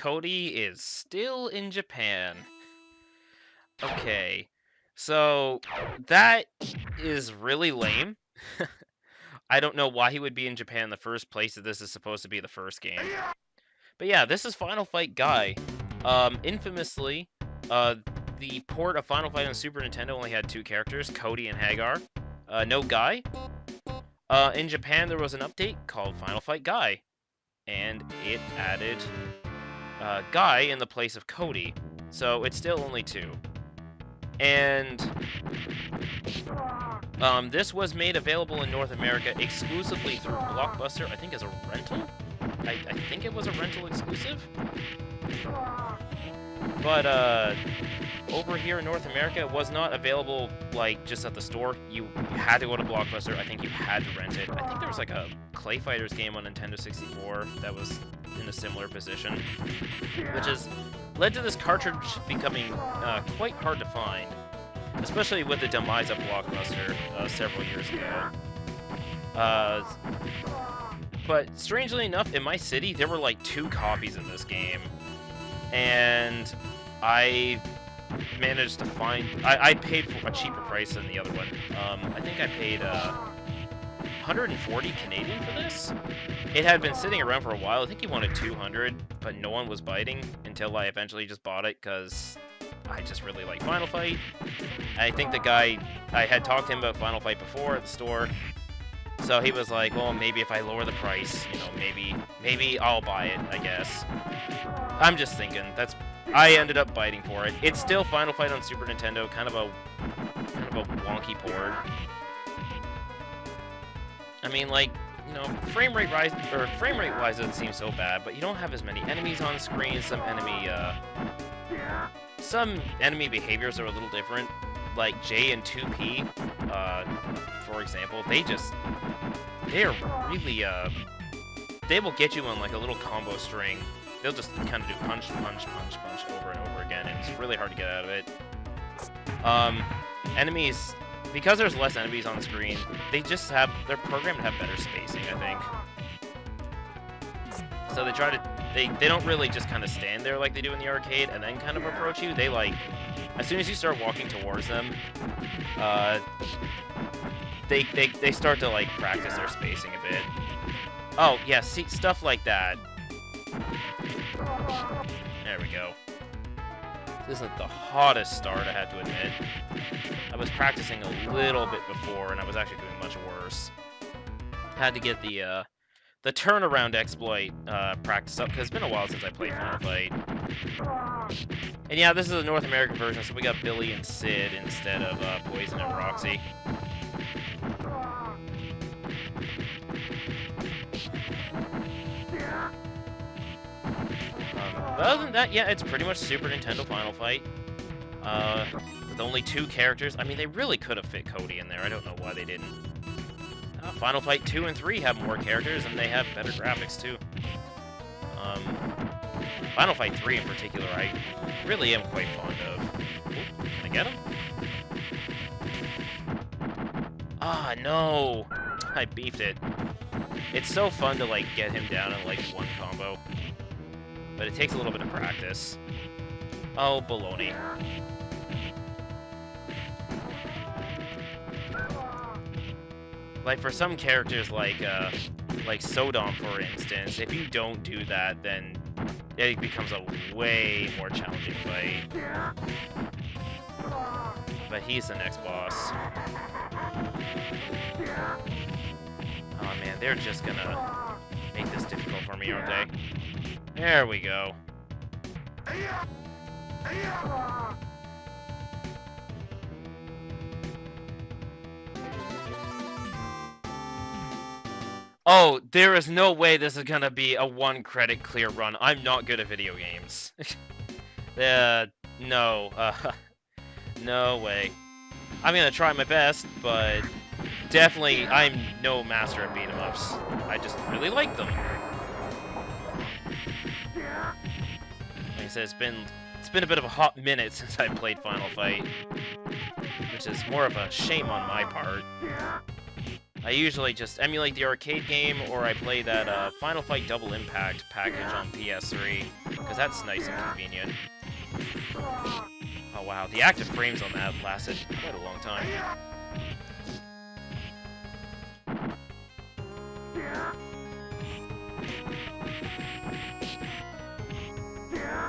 Cody is still in Japan. Okay, so that is really lame. I don't know why he would be in Japan in the first place if this is supposed to be the first game. But yeah, this is Final Fight Guy. Infamously, uh, the port of Final Fight on Super Nintendo only had two characters, Cody and Hagar. No Guy. In Japan, there was an update called Final Fight Guy, and it added Guy in the place of Cody. So it's still only two. And this was made available in North America exclusively through Blockbuster, I think as a rental? I think it was a rental exclusive? But, over here in North America, it was not available, like, just at the store. You had to go to Blockbuster. I think you had to rent it. I think there was, like, a Clay Fighters game on Nintendo 64 that was in a similar position, which has led to this cartridge becoming quite hard to find, especially with the demise of Blockbuster several years ago. But strangely enough, in my city, there were like 2 copies of this game, and I managed to find. I paid for a cheaper price than the other one. I think I paid 140 Canadian for this. It had been sitting around for a while. I think he wanted 200, but no one was biting until I eventually just bought it because I just really like Final Fight. I think the guy, I had talked to him about Final Fight before at the store, so he was like, well, maybe if I lower the price, you know, maybe I'll buy it, I guess. I'm just thinking, I ended up biting for it. It's still Final Fight on Super Nintendo, kind of a wonky port. I mean, like, you know, frame rate wise, doesn't seem so bad, but you don't have as many enemies on screen. Some enemy behaviors are a little different. Like J and 2P, for example, they're really, they will get you on like a little combo string. They'll just kind of do punch, punch, punch, punch over and over again, and it's really hard to get out of it. Enemies, because there's less enemies on the screen, they're programmed to have better spacing, I think. So they don't really just kind of stand there like they do in the arcade and then kind of approach you. They like, as soon as you start walking towards them, they start to like practice their spacing a bit. Oh yeah, see, stuff like that. There we go. This isn't the hottest start, I have to admit. I was practicing a little bit before, and I was actually doing much worse. Had to get the turnaround exploit practice up, because it's been a while since I played Final Fight. And yeah, this is a North American version, so we got Billy and Sid instead of Poison and Roxy. But other than that, yeah, it's pretty much Super Nintendo Final Fight. With only 2 characters. I mean, they really could have fit Cody in there. I don't know why they didn't. Final Fight 2 and 3 have more characters, and they have better graphics, too. Final Fight 3 in particular, I really am quite fond of. Ooh, can I get him? Ah, no! I beefed it. It's so fun to, like, get him down in, like, one combo. But it takes a little bit of practice. Oh, baloney. Like, for some characters, like Sodom, for instance, if you don't do that, then it becomes a way more challenging fight. But he's the next boss. Oh man, they're just gonna make this difficult for me, aren't they? There we go. Oh, there is no way this is gonna be a 1-credit clear run. I'm not good at video games. No. No way. I'm gonna try my best, but definitely I'm no master at beat-em-ups. I just really like them. Like I said, it's been a bit of a hot minute since I played Final Fight, which is more of a shame on my part. I usually just emulate the arcade game, or I play that Final Fight Double Impact package on PS3, because that's nice and convenient. Oh wow, the active frames on that lasted quite a long time.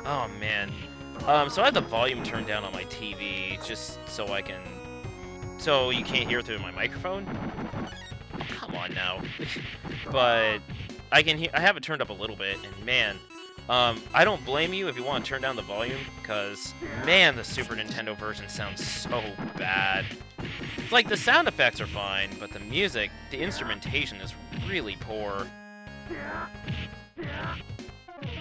Oh man. So I have the volume turned down on my TV, just so so you can't hear through my microphone? Oh, come on now. But I have it turned up a little bit, and man, I don't blame you if you want to turn down the volume, because, man, the Super Nintendo version sounds so bad. It's like, the sound effects are fine, but the music, the instrumentation is really poor.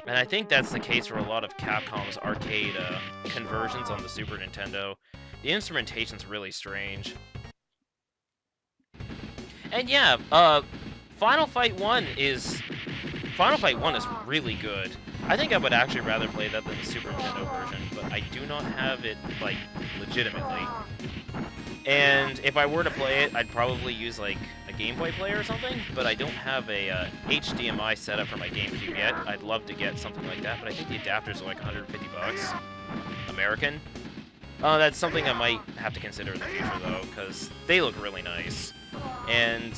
And I think that's the case for a lot of Capcom's arcade conversions on the Super Nintendo. The instrumentation's really strange. And yeah, Final Fight 1 is really good. I think I would actually rather play that than the Super Nintendo version, but I do not have it, like, legitimately. And if I were to play it, I'd probably use, like, a Game Boy player or something, but I don't have a HDMI setup for my GameCube yet. I'd love to get something like that, but I think the adapters are like 150 bucks American. That's something I might have to consider in the future, though, because they look really nice. And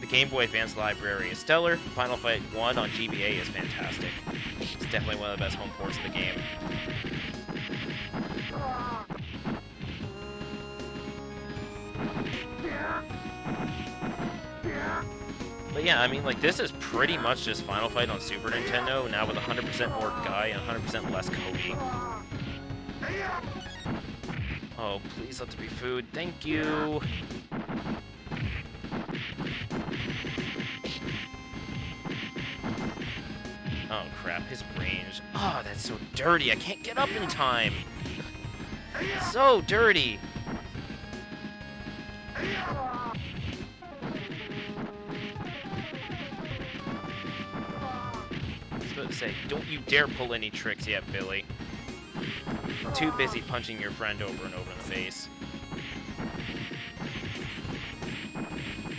the Game Boy Advance library is stellar. Final Fight 1 on GBA is fantastic. It's definitely one of the best home ports of the game. But yeah, I mean, like, this is pretty much just Final Fight on Super Nintendo, now with 100% more Guy and 100% less Cody. Oh, please let there be food. Thank you! Oh, crap, his range. Oh, that's so dirty. I can't get up in time. So dirty. I was about to say, don't you dare pull any tricks yet, Billy. Too busy punching your friend over and over in the face.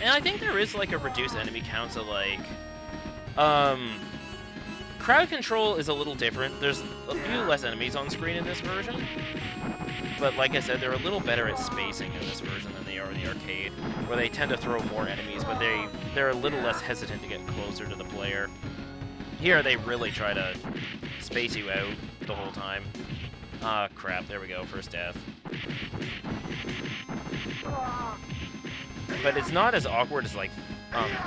And I think there is, like, a reduced enemy count, so, like, crowd control is a little different. There's a few less enemies on screen in this version, but like I said, they're a little better at spacing in this version than they are in the arcade, where they tend to throw more enemies, but they're a little less hesitant to get closer to the player. Here, they really try to space you out the whole time. Ah, crap, there we go, first death. But it's not as awkward as, like,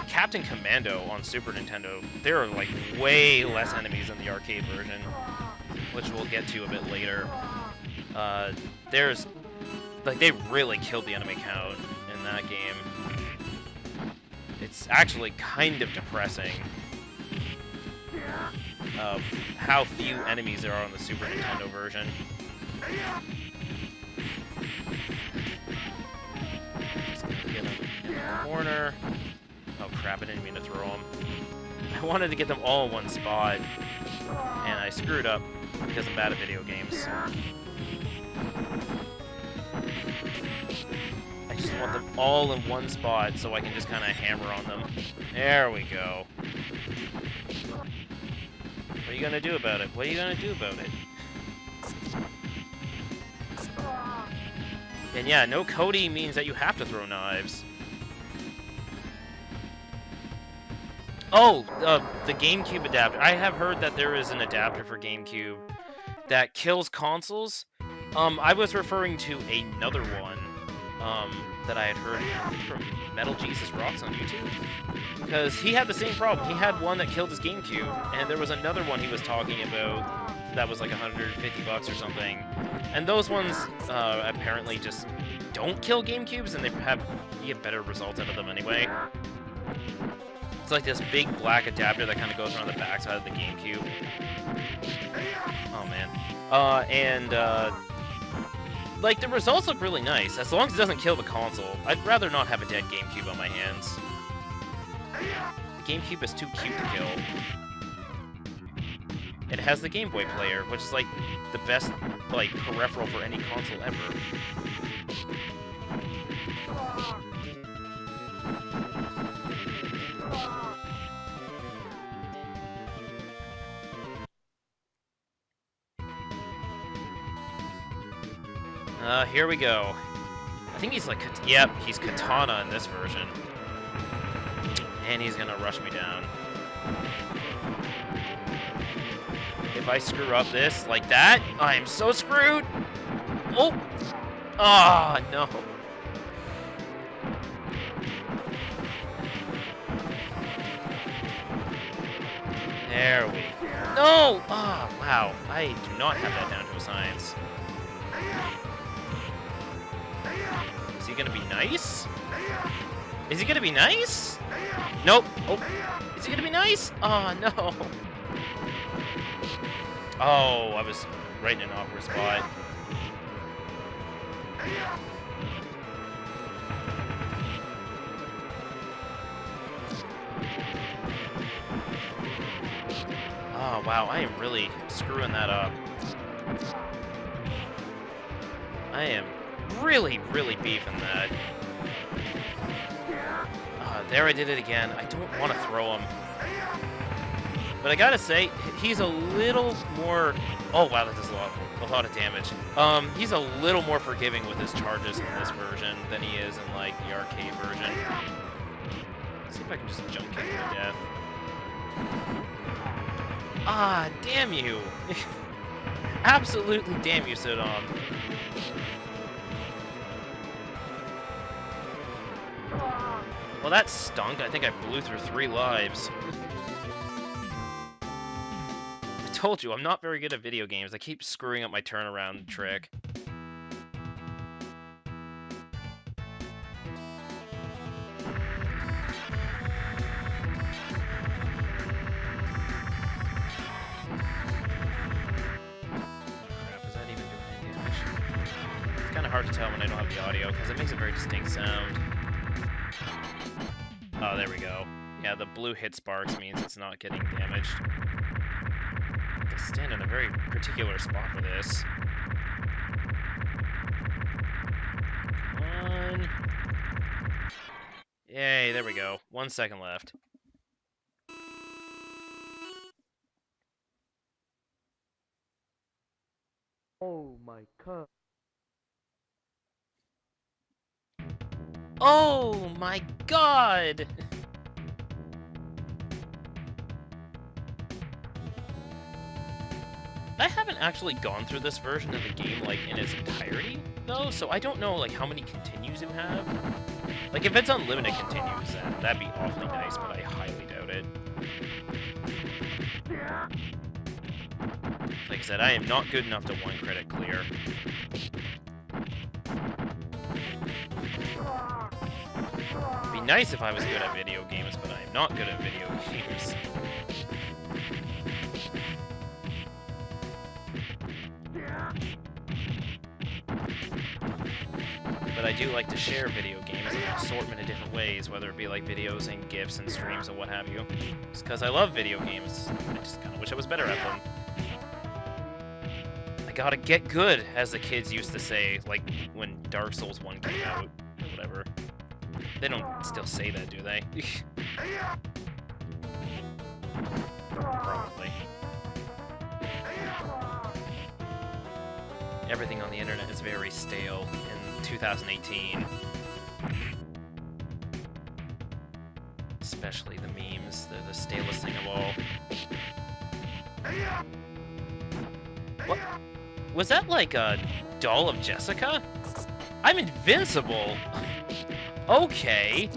Captain Commando on Super Nintendo. There are, like, way less enemies in the arcade version, which we'll get to a bit later. There's, like, they really killed the enemy count in that game. It's actually kind of depressing of how few enemies there are on the Super Nintendo version. Just gonna get him in the corner. Oh crap, I didn't mean to throw them. I wanted to get them all in one spot, and I screwed up because I'm bad at video games. I just want them all in one spot so I can just kind of hammer on them. There we go. What are you gonna do about it? What are you gonna do about it? And yeah, no Cody means that you have to throw knives. Oh, the GameCube adapter. I have heard that there is an adapter for GameCube that kills consoles. I was referring to another one, that I had heard from Metal Jesus Rocks on YouTube. Because he had the same problem. He had one that killed his GameCube, and there was another one he was talking about that was like 150 bucks or something. And those ones, apparently just don't kill GameCubes, and you get better results out of them anyway. It's like this big black adapter that kind of goes around the backside of the GameCube. Oh man. Like, the results look really nice, as long as it doesn't kill the console. I'd rather not have a dead GameCube on my hands. The GameCube is too cute to kill. It has the Game Boy player, which is like the best, like, peripheral for any console ever. Here we go. I think he's like, yep, he's Katana in this version. And he's gonna rush me down. If I screw up this like that, I am so screwed. Oh! Ah, no. There we go. No! Ah, oh, wow. I do not have that down to a science. Is he gonna be nice? Is he gonna be nice? Nope. Oh, is he gonna be nice? Oh, no. Oh, I was right in an awkward spot. Oh, wow, I am really screwing that up. I am really, really beefing that. There I did it again. I don't want to throw him. But I gotta say, he's a little more... Oh, wow, that does a lot of damage. He's a little more forgiving with his charges in this version than he is in, like, the arcade version. Let's see if I can just jump kick him to death. Ah, damn you! Absolutely damn you, Saddam. Well, that stunk. I think I blew through 3 lives. I told you, I'm not very good at video games. I keep screwing up my turnaround trick. Hard to tell when I don't have the audio because it makes a very distinct sound. Oh, there we go. Yeah, the blue hit sparks means it's not getting damaged. I have to stand in a very particular spot for this. Come on. Yay, there we go. 1 second left. Oh my god. Oh my god! I haven't actually gone through this version of the game, like, in its entirety, though, so I don't know, like, how many continues you have. Like, if it's unlimited continues, then that'd be awfully nice, but I highly doubt it. Like I said, I am not good enough to 1 credit clear. It'd be nice if I was good at video games, but I am not good at video games. But I do like to share video games in an assortment of different ways, whether it be like videos and GIFs and streams and what have you. Just because I love video games, I just kind of wish I was better at them. I gotta get good, as the kids used to say, like when Dark Souls 1 came out, or whatever. They don't still say that, do they? Probably. Everything on the internet is very stale in 2018. Especially the memes, they're the stalest thing of all. What? Was that like a doll of Jessica? I'm invincible! Okay!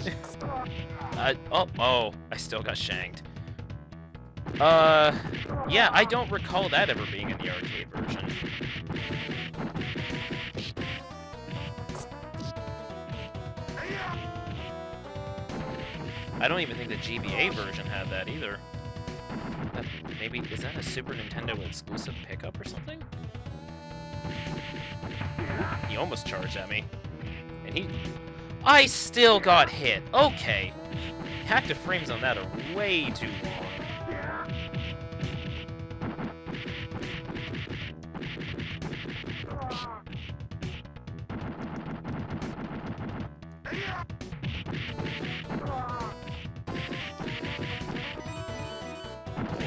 Oh, I still got shanked. Yeah, I don't recall that ever being in the arcade version. I don't even think the GBA version had that either. Maybe, is that a Super Nintendo exclusive pickup or something? He almost charged at me. And I still got hit! Okay! Active frames on that are way too long.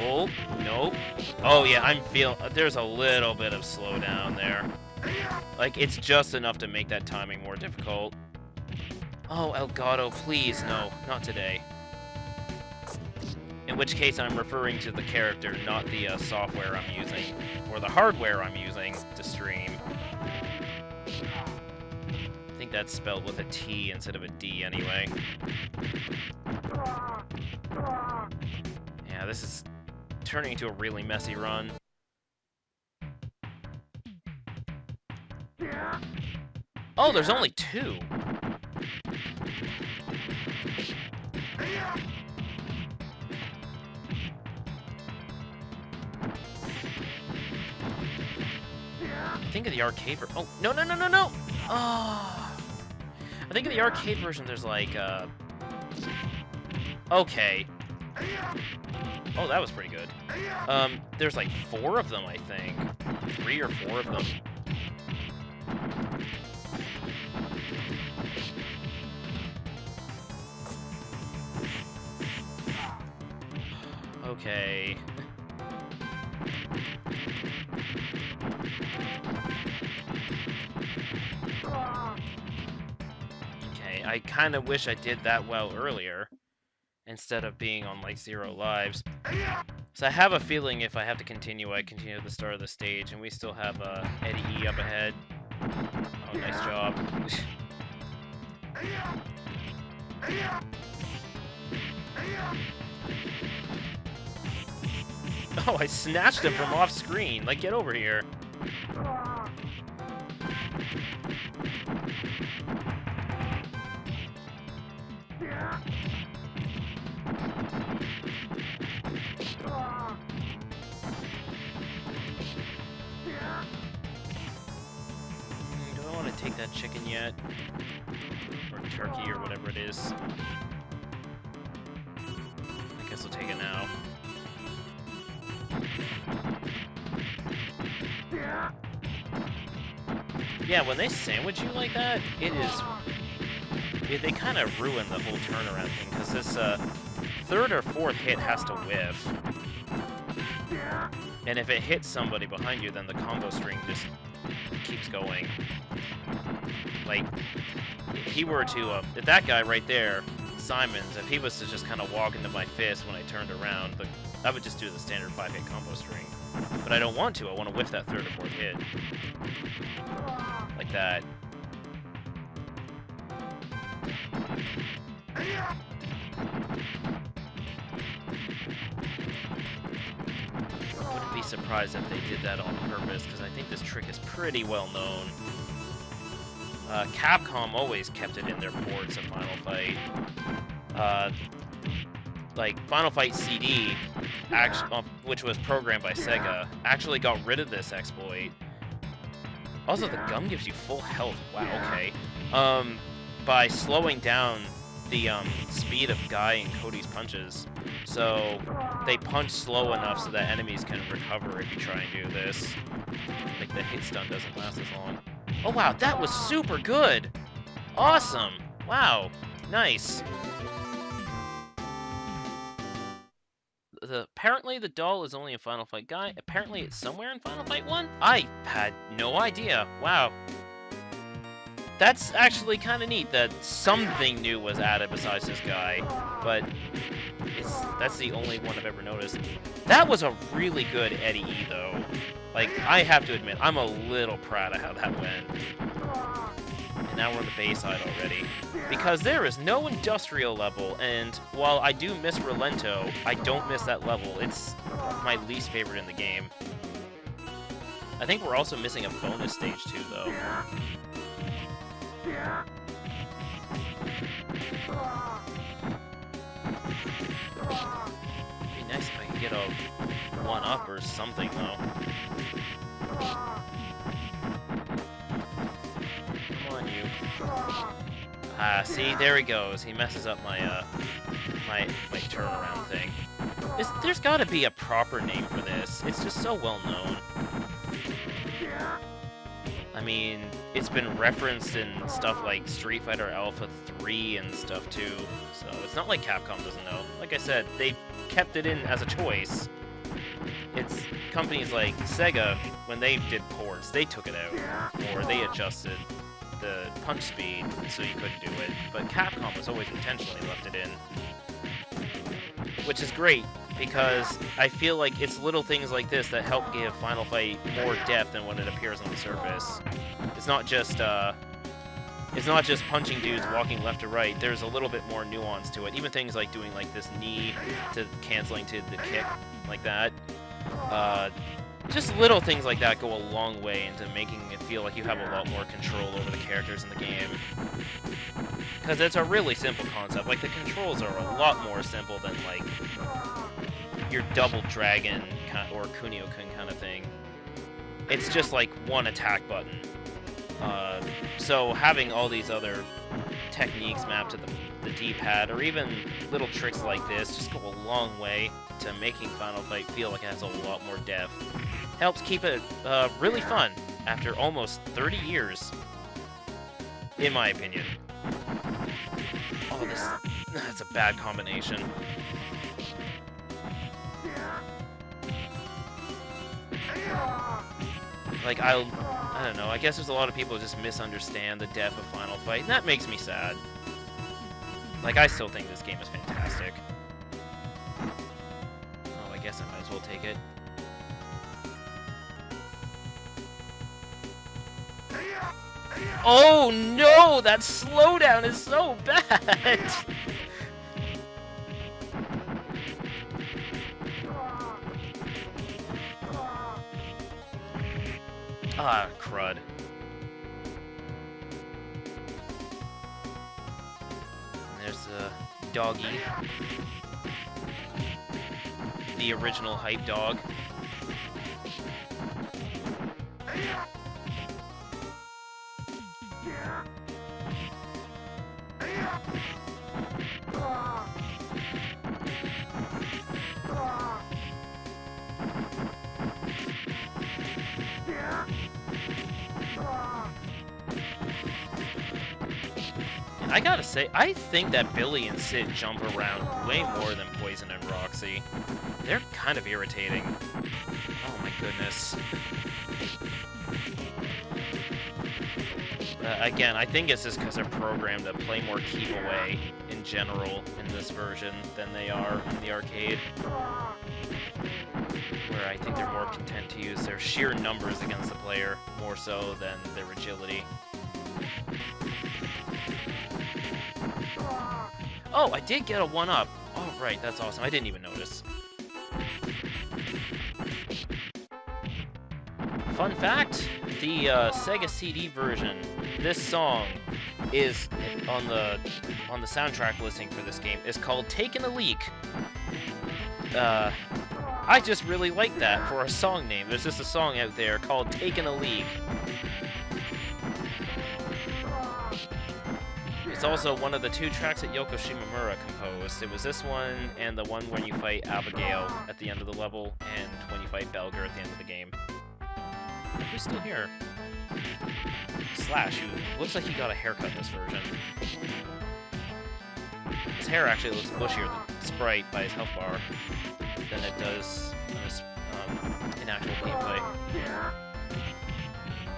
Oh, nope. Oh yeah, I'm feeling, there's a little bit of slowdown there. Like, it's just enough to make that timing more difficult. Oh, Elgato, please, no, not today. In which case, I'm referring to the character, not the software I'm using, or the hardware I'm using to stream. I think that's spelled with a T instead of a D anyway. Yeah, this is turning into a really messy run. Oh, there's only 2! Think of the arcade version. Oh, no, no, no, no, no! Oh. I think of the arcade version, there's like, okay. Oh, that was pretty good. There's like 4 of them, I think. 3 or 4 of them. Okay. Okay, I kind of wish I did that well earlier, instead of being on like 0 lives. So I have a feeling if I have to continue, I continue at the start of the stage, and we still have Eddie E up ahead. Oh, nice job. Oh, I snatched him from off screen. Like, get over here. Do I want to take that chicken yet? Or turkey, or whatever it is. I guess I'll take it now. Yeah, when they sandwich you like that, it is... they kind of ruin the whole turnaround thing, because this 3rd or 4th hit has to whiff. And if it hits somebody behind you, then the combo string just keeps going. Like, if he were to... if that guy right there, Simons, if he was to just kind of walk into my fist when I turned around, I would just do the standard 5-hit combo string. But I don't want to. I want to whiff that 3rd or 4th hit. Like that. I wouldn't be surprised if they did that on purpose, because I think this trick is pretty well known. Capcom always kept it in their ports of Final Fight. Like, Final Fight CD, which was programmed by Sega, actually got rid of this exploit. Also, the gum gives you full health. Wow, okay. By slowing down the speed of Guy and Cody's punches. So they punch slow enough so that enemies can recover if you try and do this. Like, the hit stun doesn't last as long. Oh wow, that was super good! Awesome! Wow, nice. Apparently the doll is only in Final Fight Guy. Apparently it's somewhere in Final Fight 1? I had no idea. Wow. That's actually kind of neat that something new was added besides this guy, but that's the only one I've ever noticed. That was a really good Eddie E, though. Like, I have to admit, I'm a little proud of how that went. And now we're on the base side already. Because there is no industrial level, and while I do miss Relento, I don't miss that level. It's my least favorite in the game. I think we're also missing a bonus stage, too, though. It'd be nice if I could get a 1-up or something, though. Come on, you. Ah, see, there he goes. He messes up my my turnaround thing. There's gotta be a proper name for this. It's just so well known. I mean, it's been referenced in stuff like Street Fighter Alpha 3 and stuff too, so it's not like Capcom doesn't know. Like I said, they kept it in as a choice. it's companies like Sega, when they did ports, they took it out, or they adjusted the punch speed so you couldn't do it, but Capcom was always intentionally left it in. Which is great, because I feel like it's little things like this that help give Final Fight more depth than when it appears on the surface. It's not just punching dudes walking left to right. There's a little bit more nuance to it. Even things like doing like this knee to canceling to the kick, like that. Just little things like that go a long way into making it feel like you have a lot more control over the characters in the game. Because it's a really simple concept. Like, the controls are a lot more simple than, like, your double dragon or Kunio-kun kind of thing. It's just, like, one attack button. So having all these other techniques mapped to the D-pad, or even little tricks like this, just go a long way to making Final Fight feel like it has a lot more depth. Helps keep it really fun after almost 30 years, in my opinion. Oh, that's a bad combination. Like, I don't know, I guess there's a lot of people who just misunderstand the depth of Final Fight, and that makes me sad. Like, I still think this game is fantastic. Oh, I guess I might as well take it. Oh no! That slowdown is so bad! Ah, crud. There's the doggy. The original hype dog. I gotta say, I think that Billy and Sid jump around way more than Poison and Roxy. They're kind of irritating. Oh my goodness. Again, I think it's just because they're programmed to play more keep away in general in this version than they are in the arcade. Where I think they're more content to use their sheer numbers against the player more so than their agility. Oh, I did get a 1-up. Oh, right, that's awesome. I didn't even notice. Fun fact, the Sega CD version, this song is on the soundtrack listing for this game is called Taking a Leak. I just really like that for a song name. There's just a song out there called Taking a Leak. It's also one of the 2 tracks that Yoko Shimomura composed. It was this one, and the one when you fight Abigail at the end of the level, and when you fight Belger at the end of the game. Who's still here? Slash, who looks like he got a haircut in this version. His hair actually looks bushier than Sprite by his health bar than it does in actual gameplay.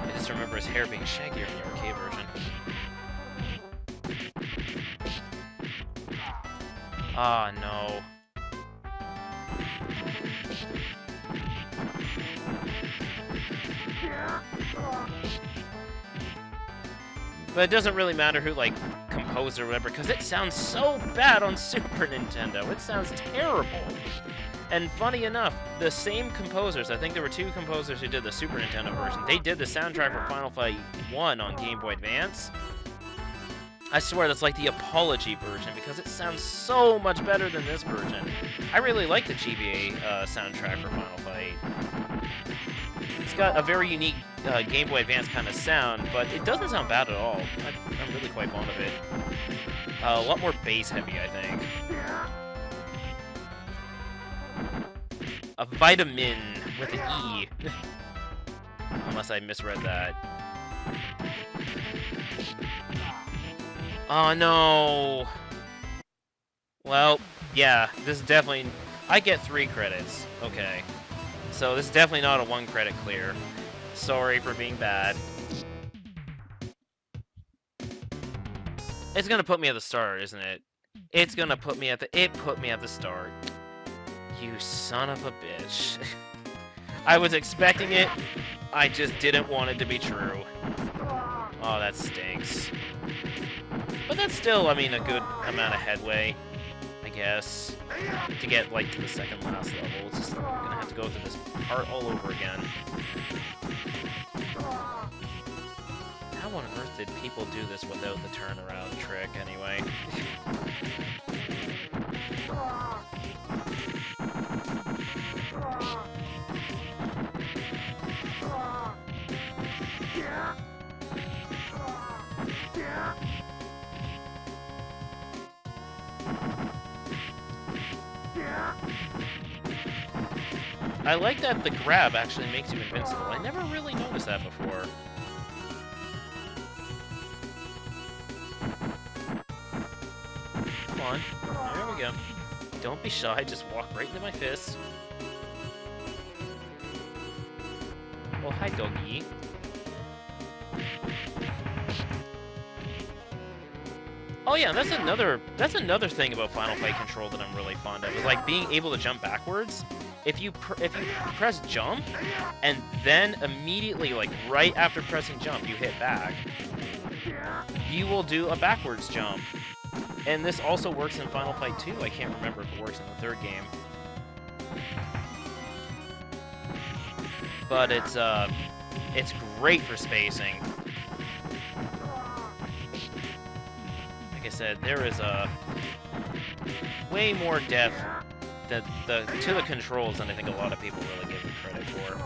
I just remember his hair being shaggier in the arcade version. Ah, no. But it doesn't really matter who, like, composed or whatever, because it sounds so bad on Super Nintendo. It sounds terrible. And funny enough, the same composers, I think there were 2 composers who did the Super Nintendo version, they did the soundtrack for Final Fight 1 on Game Boy Advance. I swear that's like the apology version, because it sounds so much better than this version. I really like the GBA soundtrack for Final Fight. It's got a very unique Game Boy Advance kind of sound, but it doesn't sound bad at all. I'm really quite fond of it. A lot more bass heavy, I think. A vitamin with an E. Unless I misread that. Oh no! Well, yeah, this is definitely... I get 3 credits. Okay. So this is definitely not a 1 credit clear. Sorry for being bad. It's gonna put me at the start, isn't it? It's gonna put me at the... It put me at the start. You son of a bitch. I was expecting it. I just didn't want it to be true. Oh, that stinks. But that's still, I mean, a good amount of headway, I guess, to get, like, to the second last level. It's just gonna have to go through this part all over again. How on earth did people do this without the turnaround trick, anyway? I like that the grab actually makes you invincible. I never really noticed that before. Come on. There we go. Don't be shy, just walk right into my fist. Oh, hi, doggy. Oh yeah, that's another thing about Final Fight Control that I'm really fond of. Is like being able to jump backwards. If you press jump and then immediately, like right after pressing jump, you hit back, you will do a backwards jump. And this also works in Final Fight 2. I can't remember if it works in the third game. But it's great for spacing. Like I said, there is a way more depth to the controls than I think a lot of people really give it credit for.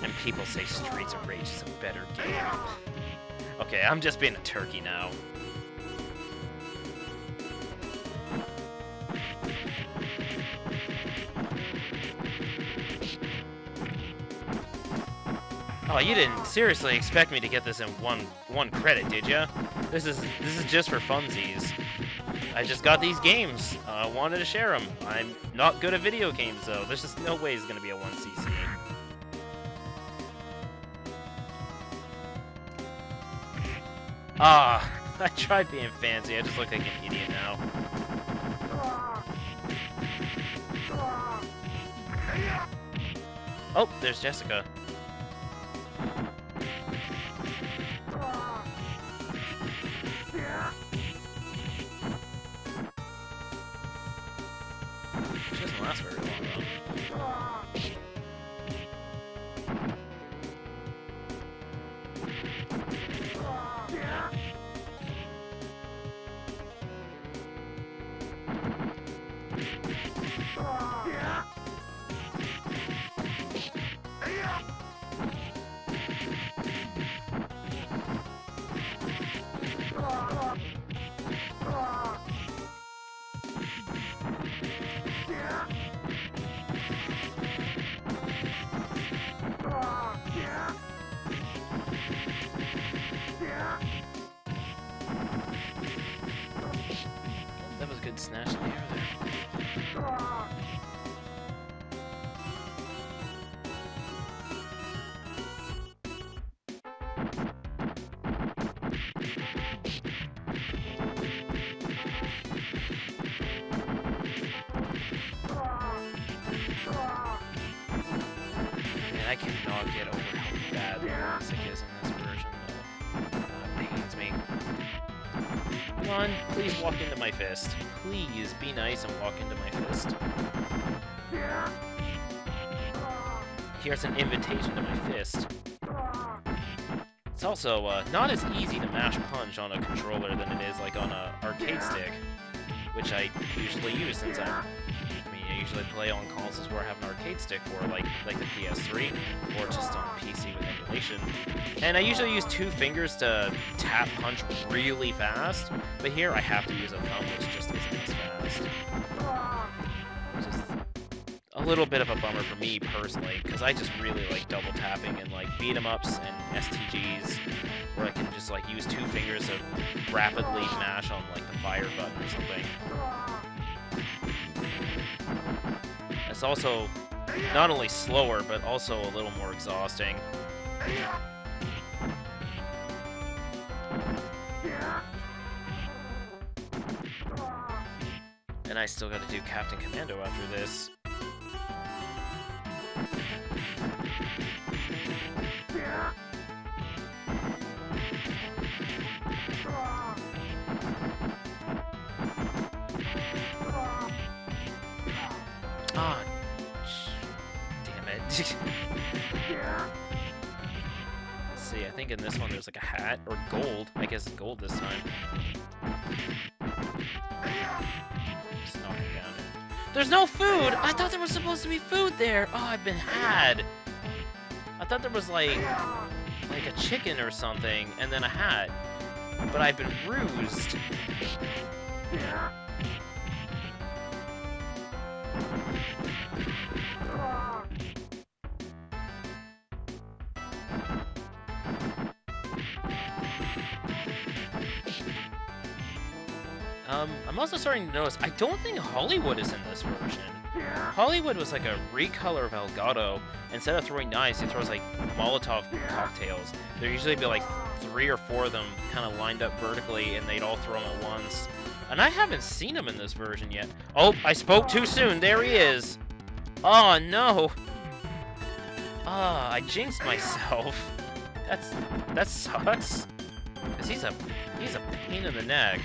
And people say Streets of Rage is a better game. Okay, I'm just being a turkey now. Oh, you didn't seriously expect me to get this in one credit, did ya? This is just for funsies. I just got these games. I wanted to share them. I'm not good at video games, though. There's just no way it's gonna be a 1cc. Ah, I tried being fancy. I just look like an idiot now. Oh, there's Jessica. She doesn't last very long, though. That was a good snatch in the air there. Man, I cannot get over how bad the music is in this version, though. It pains me. Come on, please walk into my fist. Please be nice and walk into my fist. Here's an invitation to my fist. It's also not as easy to mash punch on a controller than it is like on a arcade stick, which I usually use since I usually play on consoles where I have an arcade stick for, like the PS3, or just on PC with emulation. And I usually use 2 fingers to tap punch really fast, but here I have to use a thumb, which just isn't as fast. Just a little bit of a bummer for me personally, because I just really like double tapping and like beat 'em ups and STGs, where I can just like use 2 fingers to rapidly mash on like the fire button or something. is also not only slower, but also a little more exhausting. And I still gotta do Captain Commando after this. Ah, damn it. Let's see, I think in this one there's like a hat, or gold. I guess it's gold this time. Just knock him down. There's no food! I thought there was supposed to be food there! Oh, I've been had! I thought there was like a chicken or something, and then a hat. But I've been rused. I'm also starting to notice, I don't think Hollywood is in this version. Hollywood was like a recolor of Elgato. Instead of throwing knives, he throws like Molotov cocktails. There'd usually be like 3 or 4 of them kind of lined up vertically, and they'd all throw them at once. And I haven't seen him in this version yet. Oh, I spoke too soon. There he is. Oh, no. Ah, I jinxed myself. That sucks. Cause he's a pain in the neck.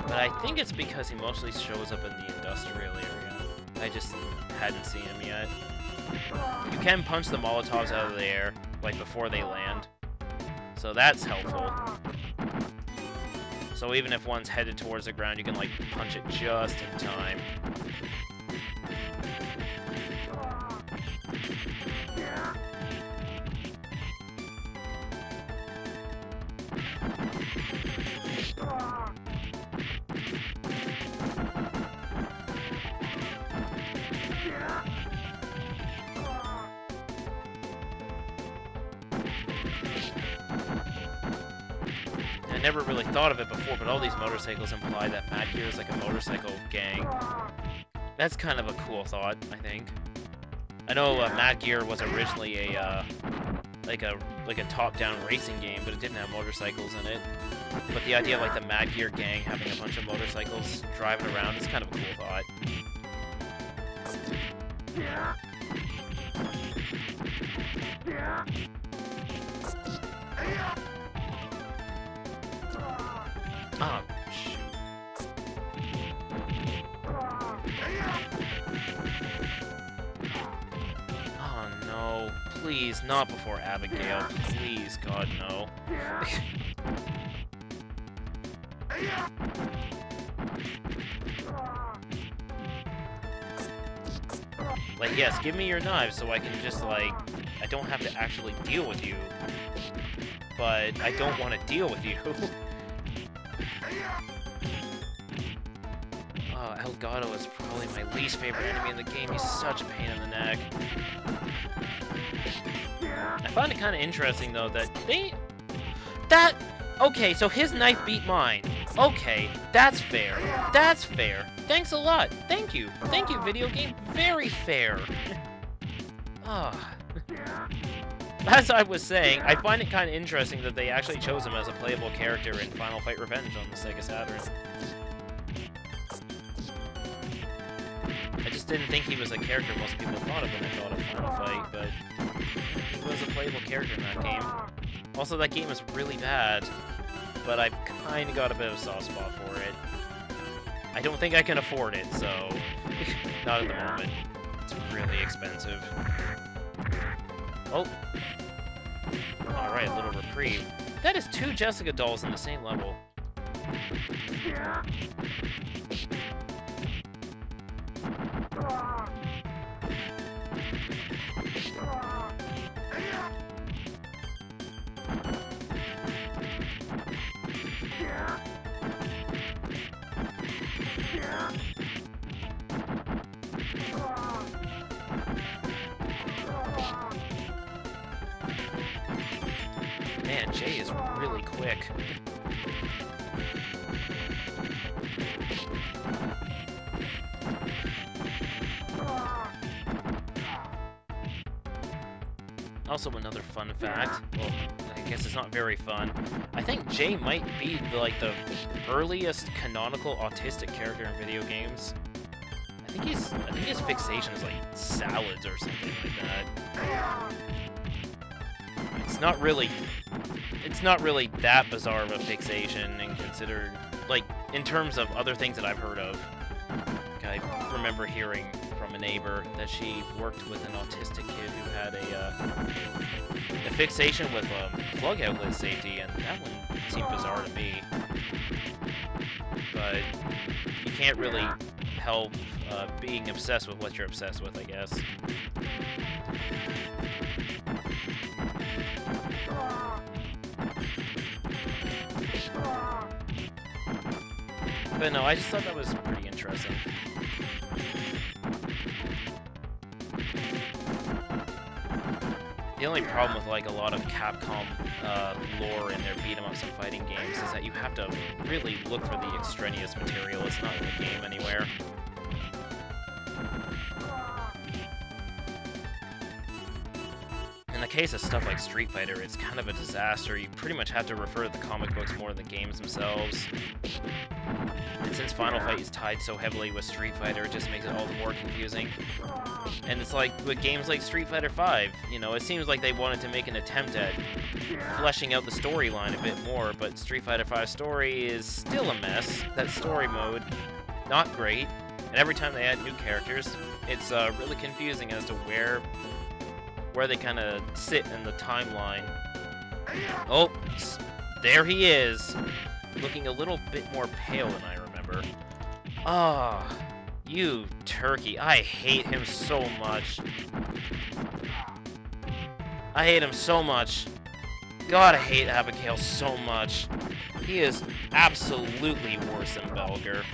But I think it's because he mostly shows up in the industrial area. I just hadn't seen him yet. You can punch the Molotovs out of the air, like before they land. So that's helpful. So even if one's headed towards the ground, you can like punch it just in time. I never really thought of it before, but all these motorcycles imply that Mad Gear is like a motorcycle gang. That's kind of a cool thought, I think. I know Mad Gear was originally a like a top-down racing game, but it didn't have motorcycles in it. But the idea of like the Mad Gear gang having a bunch of motorcycles driving around is kind of a cool thought. Oh, shoot. Oh, no. Please, not before Abigail. Please, God, no. Like, yes, give me your knives so I can just, like... I don't have to actually deal with you. But I don't want to deal with you. Oh, Elgato is probably my least favorite enemy in the game. He's such a pain in the neck. I find it kind of interesting, though, that okay, so his knife beat mine. Okay, that's fair. That's fair. Thanks a lot. Thank you. Thank you, video game. Very fair. Ah. As I was saying, I find it kind of interesting that they actually chose him as a playable character in Final Fight Revenge on the Sega Saturn. I just didn't think he was a character most people thought of when they thought of Final Fight, but he was a playable character in that game. Also, that game is really bad, but I've kind of got a bit of a soft spot for it. I don't think I can afford it, so not at the moment. It's really expensive. Oh. Alright, a little reprieve. That is 2 Jessica dolls in the same level. that Jay is really quick. Also, another fun fact, well, I guess it's not very fun. I think Jay might be the earliest canonical autistic character in video games. I think his fixation is like salads or something like that. It's not really that bizarre of a fixation and considered, like, in terms of other things that I've heard of. I remember hearing from a neighbor that she worked with an autistic kid who had a fixation with plug outlet safety, and that one seemed bizarre to me. But you can't really help being obsessed with what you're obsessed with, I guess. But no, I just thought that was pretty interesting. The only problem with like a lot of Capcom lore in their beat-em-ups and fighting games is that you have to really look for the extraneous material. It's not in the game anywhere. In the case of stuff like Street Fighter, it's kind of a disaster. You pretty much have to refer to the comic books more than the games themselves. And since Final Fight is tied so heavily with Street Fighter, it just makes it all the more confusing. And it's like with games like Street Fighter V, you know, it seems like they wanted to make an attempt at fleshing out the storyline a bit more, but Street Fighter V story is still a mess. That story mode, not great. And every time they add new characters, it's really confusing as to where they kind of sit in the timeline. Oh, there he is, looking a little bit more pale than I remember. Ah, oh, you turkey. I hate him so much. I hate him so much. God, I hate Abigail so much. He is absolutely worse than Belger.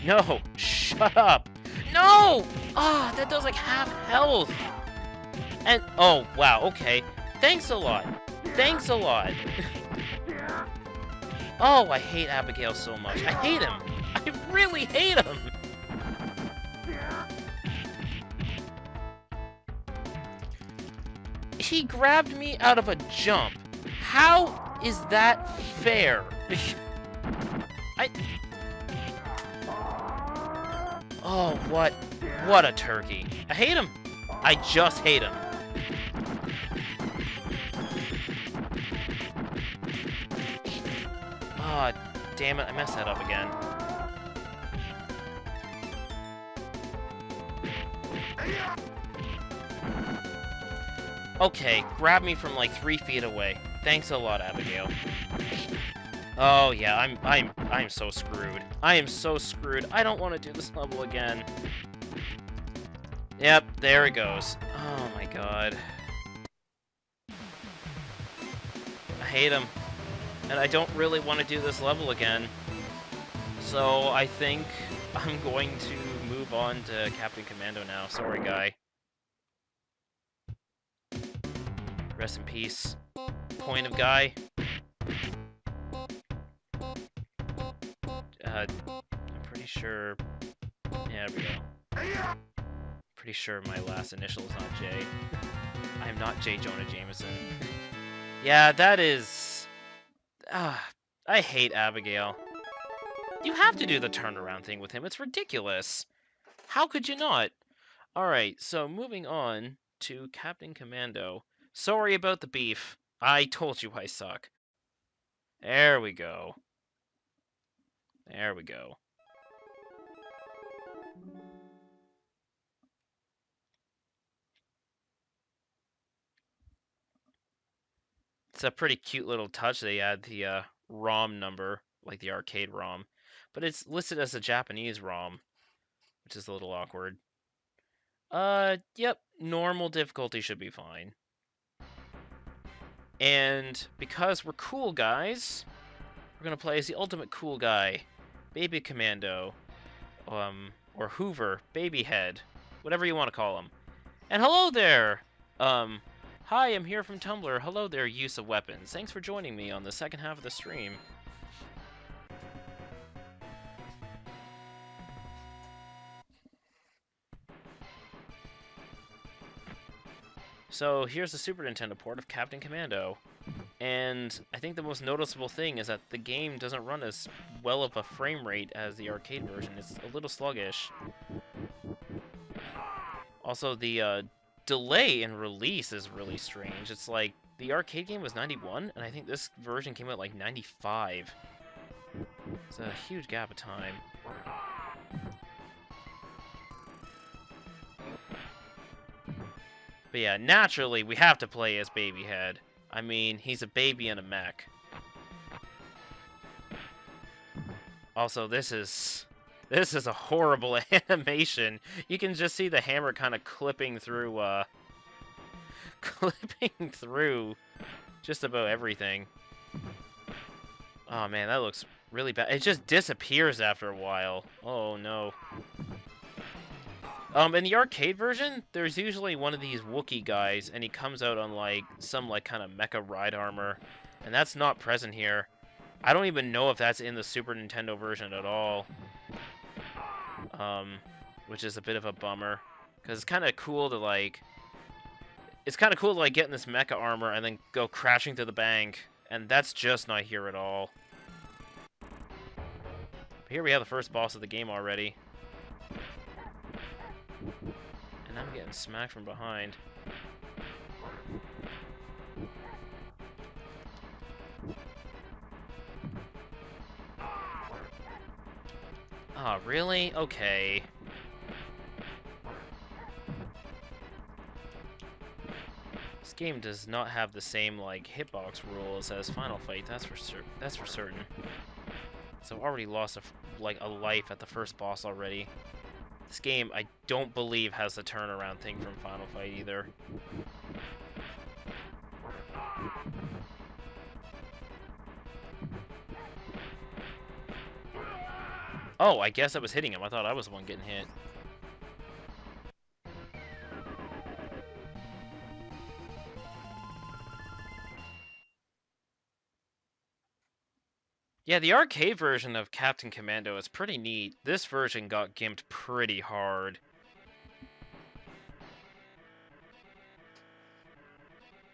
No, shut up. No! Ah, that does like half health. And, oh, wow, okay. Thanks a lot. Thanks a lot. Oh, I hate Abigail so much. I hate him. I really hate him. He grabbed me out of a jump. How is that fair? Oh, what a turkey. I hate him. I just hate him. Ah, oh, damn it, I messed that up again. Okay, grab me from like 3 feet away. Thanks a lot, Abigail. Oh yeah, I'm so screwed. I am so screwed. I don't want to do this level again. Yep, there it goes. Oh my god. I hate him. And I don't really want to do this level again. So I think I'm going to move on to Captain Commando now. Sorry, guy. Rest in peace. Point of guy. I'm pretty sure... Yeah, there we go. Pretty sure my last initial is not J. I am not J. Jonah Jameson. Yeah, that is... I hate Abigail. You have to do the turnaround thing with him. It's ridiculous. How could you not? Alright, so moving on to Captain Commando. Sorry about the beef. I told you I suck. There we go. There we go. It's a pretty cute little touch. They add the ROM number, like the arcade ROM. But it's listed as a Japanese ROM, which is a little awkward. Yep, normal difficulty should be fine. And because we're cool guys, we're gonna play as the ultimate cool guy, Baby Commando, or Hoover, Babyhead, whatever you want to call him. And hello there! Um, Hi, I'm here from Tumblr. Hello there, use of weapons. Thanks for joining me on the second half of the stream. So here's the Super Nintendo port of Captain Commando. And I think the most noticeable thing is that the game doesn't run as well of a frame rate as the arcade version. It's a little sluggish. Also, the delay in release is really strange. It's like, the arcade game was 91, and I think this version came out like 95. It's a huge gap of time. But yeah, naturally, we have to play as Babyhead. I mean, he's a baby in a mech. Also, this is a horrible animation. You can just see the hammer kind of clipping through, clipping through just about everything. Oh man, that looks really bad. It just disappears after a while. Oh no. In the arcade version, there's usually one of these Wookiee guys, and he comes out on like some like kind of mecha ride armor, and that's not present here. I don't even know if that's in the Super Nintendo version at all. Which is a bit of a bummer, because it's kind of cool to like, get in this mecha armor and then go crashing to the bank, and that's just not here at all. But here we have the first boss of the game already. And I'm getting smacked from behind. Ah, really? Okay. This game does not have the same, like, hitbox rules as Final Fight, that's for certain. So I've already lost, a life at the first boss already. This game, I don't believe, has the turnaround thing from Final Fight either. Oh, I guess I was hitting him. I thought I was the one getting hit. Yeah, the arcade version of Captain Commando is pretty neat. This version got gimped pretty hard.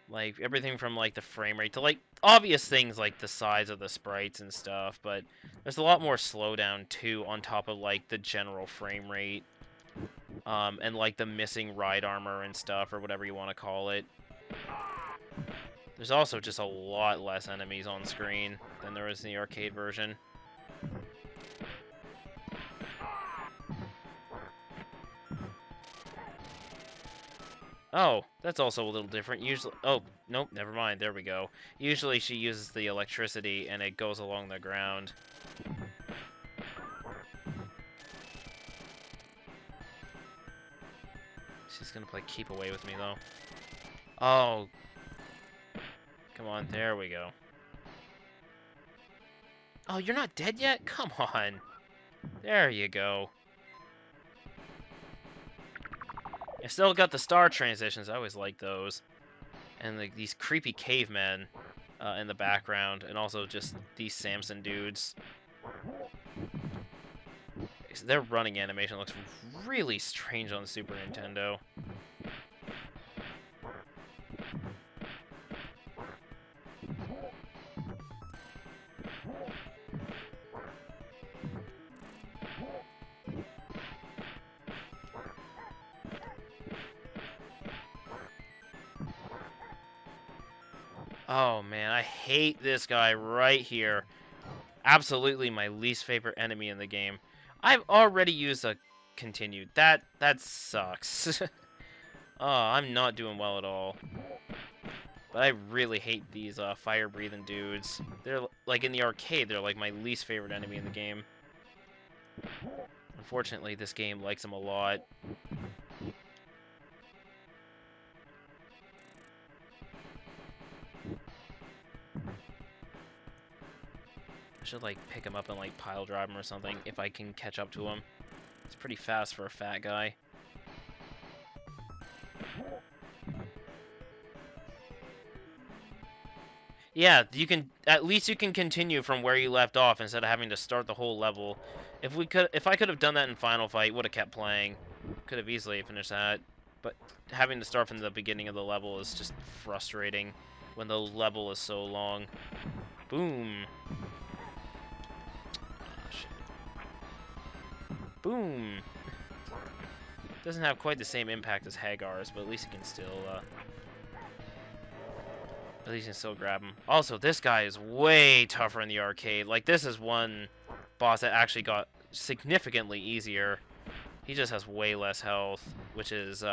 Like, everything from, like, the frame rate to, like, obvious things like the size of the sprites and stuff, but there's a lot more slowdown, too, on top of, like, the general frame rate. And, like, the missing ride armor and stuff, or whatever you want to call it. There's also just a lot less enemies on screen than there is in the arcade version. Oh, that's also a little different. Usually, oh, nope, never mind. There we go. Usually she uses the electricity and it goes along the ground. She's gonna play keep away with me, though. Oh. Come on, there we go. Oh, you're not dead yet? Come on. There you go. I still got the star transitions. I always like those. And like these creepy cavemen in the background. And also just these Samson dudes. Their running animation looks really strange on Super Nintendo. Oh man, I hate this guy right here. Absolutely my least favorite enemy in the game. I've already used a continued. That sucks. Oh, I'm not doing well at all. But I really hate these fire-breathing dudes. They're, like, in the arcade, they're, like, my least favorite enemy in the game. Unfortunately, this game likes them a lot. I should, like, pick him up and, like, pile drive him or something, if I can catch up to him. It's pretty fast for a fat guy. Yeah, at least you can continue from where you left off instead of having to start the whole level. If I could have done that in Final Fight, would have kept playing. Could have easily finished that. But having to start from the beginning of the level is just frustrating when the level is so long. Boom. Oh, shit. Boom. Doesn't have quite the same impact as Hagar's, but at least you can still grab him. Also, this guy is way tougher in the arcade. Like, this is one boss that actually got significantly easier. He just has way less health, which is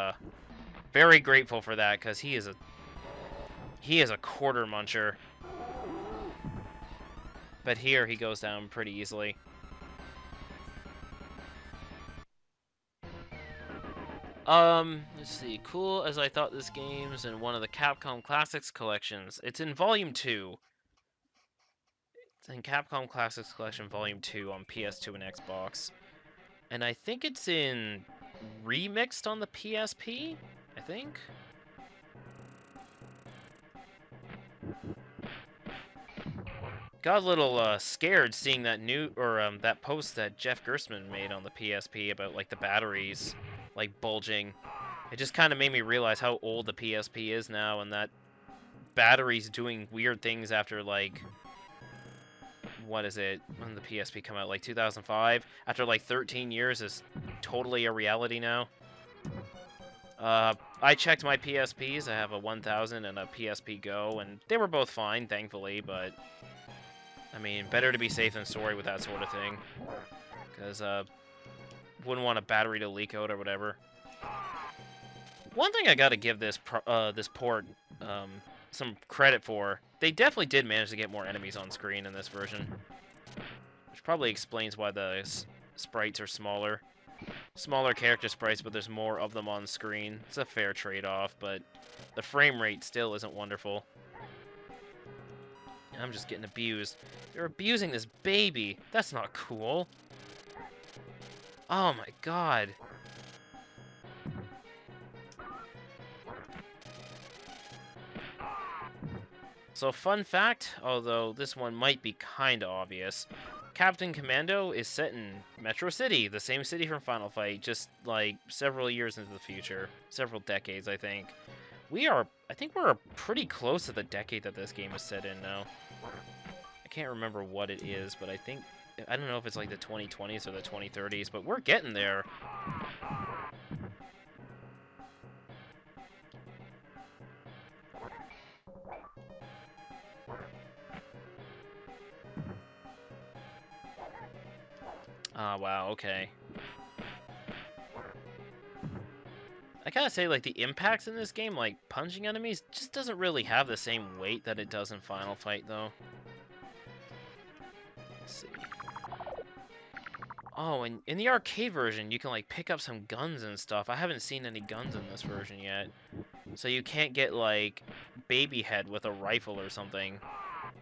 very grateful for that, because he is a quarter muncher. But here he goes down pretty easily. Let's see. Cool as I thought this game's in one of the Capcom Classics collections. It's in Volume 2. It's in Capcom Classics Collection Volume 2 on PS2 and Xbox. And I think it's in remixed on the PSP, I think. Got a little scared seeing that that post that Jeff Gerstmann made on the PSP about like the batteries like bulging. It just kind of made me realize how old the PSP is now, and that batteries doing weird things after like, what is it? When did the PSP come out? Like 2005? After like 13 years is totally a reality now. I checked my PSPs. I have a 1000 and a PSP Go, and they were both fine, thankfully, but I mean, better to be safe than sorry with that sort of thing. Because, wouldn't want a battery to leak out or whatever. One thing I gotta give this port some credit for, they definitely did manage to get more enemies on screen in this version. Which probably explains why the sprites are smaller. Smaller character sprites, but there's more of them on screen. It's a fair trade-off, but the frame rate still isn't wonderful. I'm just getting abused. They're abusing this baby. That's not cool. Oh my god. So fun fact, although this one might be kinda obvious, Captain Commando is set in Metro City, the same city from Final Fight, just like several years into the future. Several decades, I think. I think we're pretty close to the decade that this game is set in now. I can't remember what it is, but I don't know if it's like the 2020s or the 2030s, but we're getting there. Ah, wow, okay. I gotta say, like, the impacts in this game, like, punching enemies, just doesn't really have the same weight that it does in Final Fight, though. Let's see. Oh, and in the arcade version, you can, like, pick up some guns and stuff. I haven't seen any guns in this version yet. So you can't get, like, Baby Head with a rifle or something.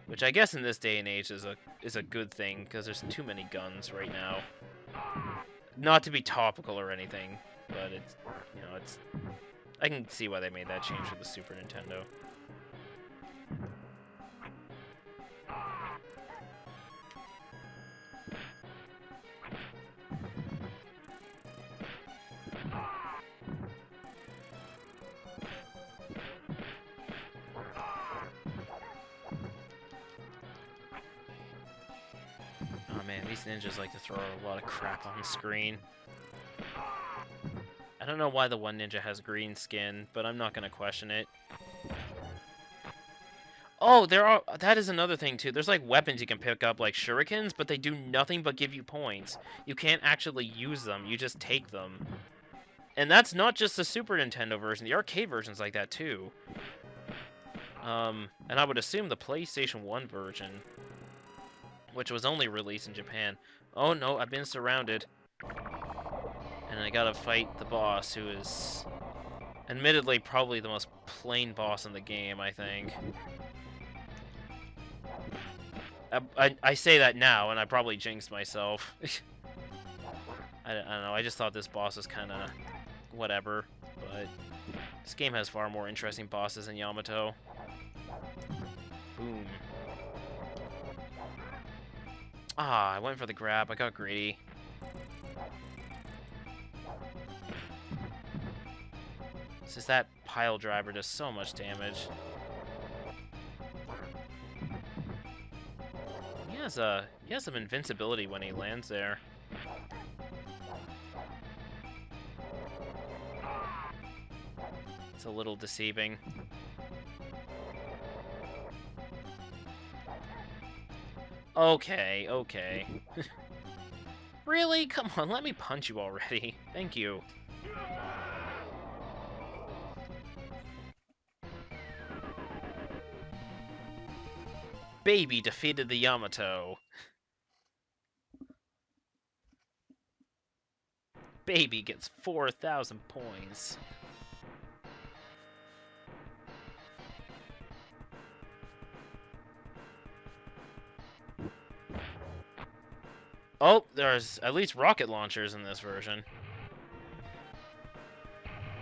Which I guess in this day and age is a good thing, because there's too many guns right now. Not to be topical or anything, but it's, you know, I can see why they made that change for the Super Nintendo. Oh man, these ninjas like to throw a lot of crap on the screen. I don't know why the one ninja has green skin, but I'm not gonna question it. Oh, that is another thing too. There's like weapons you can pick up like shurikens, but they do nothing but give you points. You can't actually use them, you just take them. And that's not just the Super Nintendo version, the arcade version's like that too. And I would assume the PlayStation 1 version, which was only released in Japan. Oh no, I've been surrounded. And I gotta fight the boss, who is admittedly probably the most plain boss in the game, I think. I say that now, and I probably jinxed myself. I don't know, I just thought this boss was kind of whatever, but this game has far more interesting bosses than Yamato. Boom. Ah, I went for the grab. I got greedy. It's just that pile driver does so much damage. He has some invincibility when he lands there. It's a little deceiving. Okay, okay. Really? Come on, let me punch you already. Thank you. Baby defeated the Yamato. Baby gets 4,000 points. Oh, there's at least rocket launchers in this version.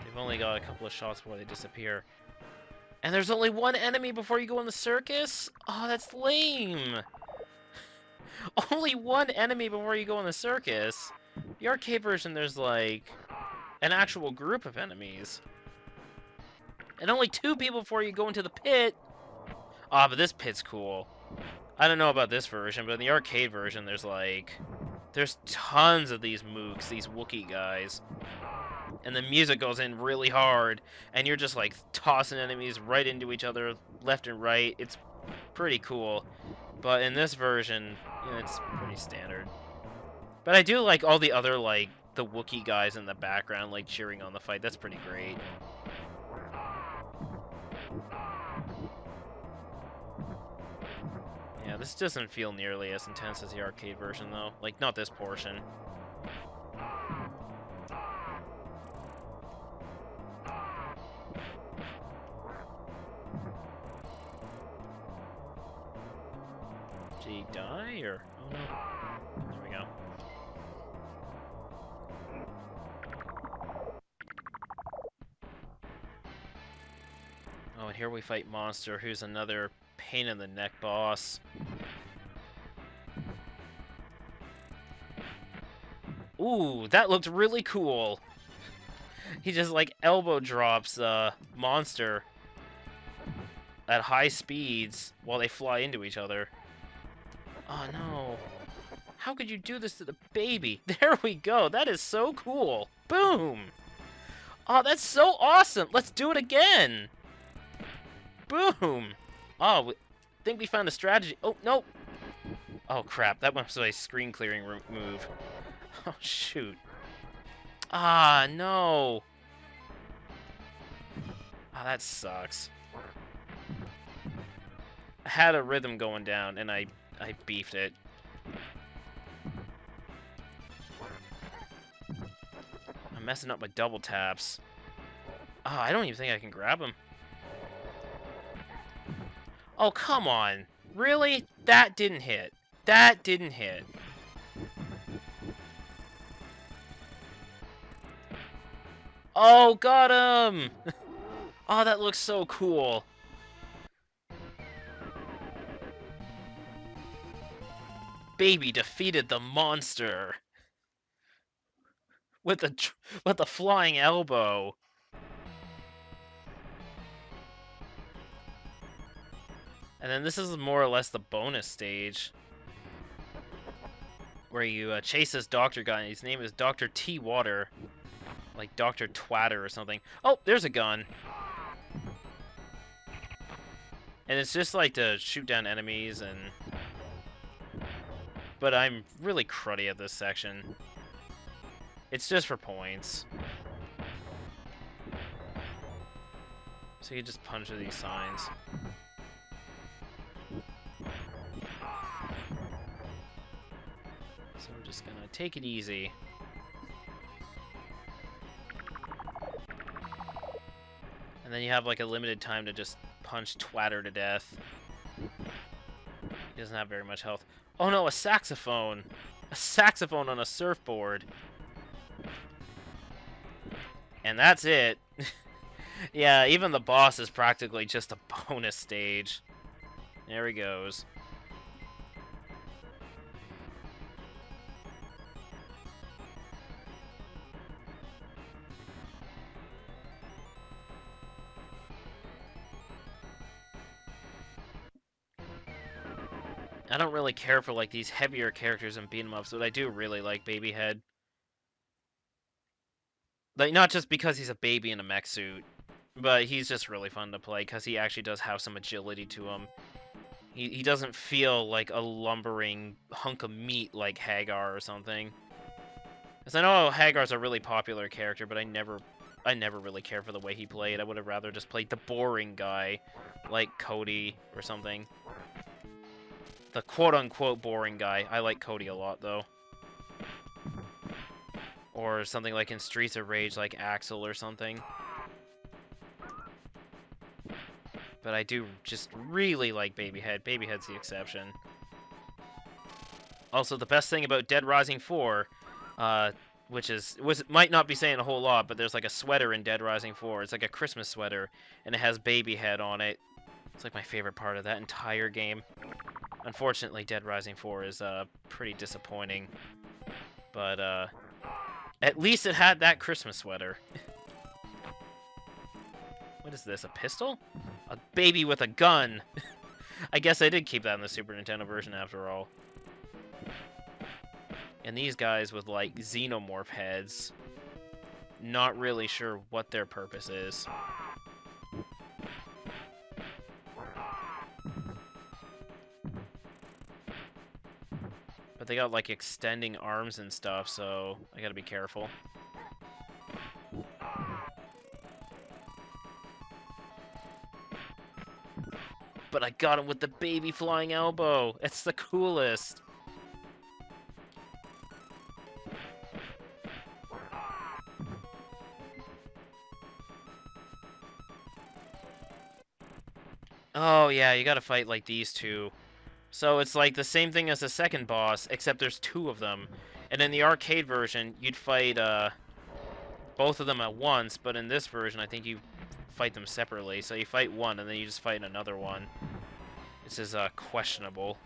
They've only got a couple of shots before they disappear. And there's only one enemy before you go in the circus? Oh, that's lame. Only one enemy before you go in the circus. The arcade version, there's like an actual group of enemies. And only 2 people before you go into the pit. Ah, but this pit's cool. I don't know about this version, but in the arcade version, there's tons of these mooks, these Wookiee guys. And the music goes in really hard, and you're just like tossing enemies right into each other, left and right. It's pretty cool. But in this version, you know, it's pretty standard. But I do like all the other, like, the Wookiee guys in the background, like, cheering on the fight. That's pretty great. Yeah, this doesn't feel nearly as intense as the arcade version, though. Like, not this portion. Did he die, or... Oh, no. There we go. Oh, and here we fight Monster, who's another pain-in-the-neck boss. Ooh, that looked really cool. He just, like, elbow drops Monster at high speeds while they fly into each other. Oh, no. How could you do this to the baby? There we go. That is so cool. Boom. Oh, that's so awesome. Let's do it again. Boom. Oh, think we found a strategy. Oh, no. Oh, crap. That was a screen clearing move. Oh, shoot. Ah, no. Ah, that sucks. I had a rhythm going down, and I beefed it. I'm messing up my double taps. Oh, I don't even think I can grab him. Oh, come on. Really? That didn't hit. That didn't hit. Oh, got him! Oh, that looks so cool. Baby defeated the monster with the flying elbow. And then this is more or less the bonus stage, where you chase this doctor guy, and his name is Dr. T. Water. Like Dr. Twatter or something. Oh, there's a gun. And it's just like to shoot down enemies and... But I'm really cruddy at this section. It's just for points. So you just punch through these signs. So I'm just gonna take it easy. And then you have like a limited time to just punch Twatter to death. He doesn't have very much health. Oh no, a saxophone! A saxophone on a surfboard! And that's it. Yeah, even the boss is practically just a bonus stage. There he goes. I don't really care for like these heavier characters in beat 'em ups, but I do really like Babyhead. Like, not just because he's a baby in a mech suit, but he's just really fun to play because he actually does have some agility to him. He doesn't feel like a lumbering hunk of meat like Hagar or something. Because I know Hagar's a really popular character, but I never really cared for the way he played. I would have rather just played the boring guy, like Cody or something. The quote-unquote boring guy. I like Cody a lot, though. Or something like in Streets of Rage, like Axel or something. But I do just really like Babyhead. Babyhead's the exception. Also, the best thing about Dead Rising 4, which might not be saying a whole lot, but there's like a sweater in Dead Rising 4. It's like a Christmas sweater, and it has Babyhead on it. It's like my favorite part of that entire game. Unfortunately, Dead Rising 4 is pretty disappointing. But at least it had that Christmas sweater. What is this, a pistol? A baby with a gun! I guess I did keep that in the Super Nintendo version after all. And these guys with, like, xenomorph heads. Not really sure what their purpose is. But they got, like, extending arms and stuff, so I gotta be careful. But I got him with the baby flying elbow! It's the coolest! Oh, yeah, you gotta fight, like, these two. So it's like the same thing as the second boss, except there's two of them. And in the arcade version, you'd fight, both of them at once, but in this version, I think you fight them separately. So you fight one, and then you just fight another one. This is, questionable.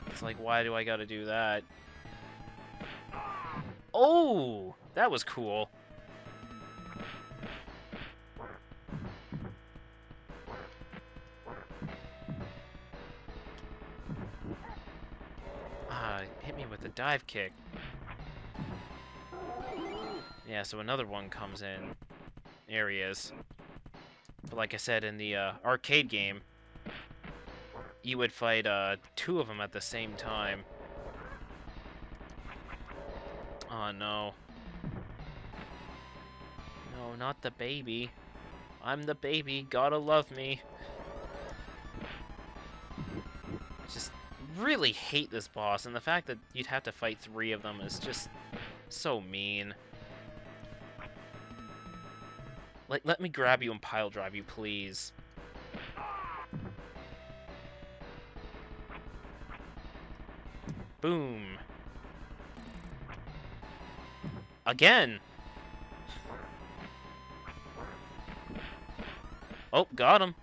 It's like, why do I gotta do that? Oh! That was cool. Hit me with the dive kick. Yeah, so another one comes in. There he is. But like I said, in the arcade game, you would fight two of them at the same time. Oh no. No, not the baby. I'm the baby, gotta love me. I just really hate this boss, and the fact that you'd have to fight three of them is just so mean. Like, let me grab you and pile drive you, please. Boom. Again! Oh, got him.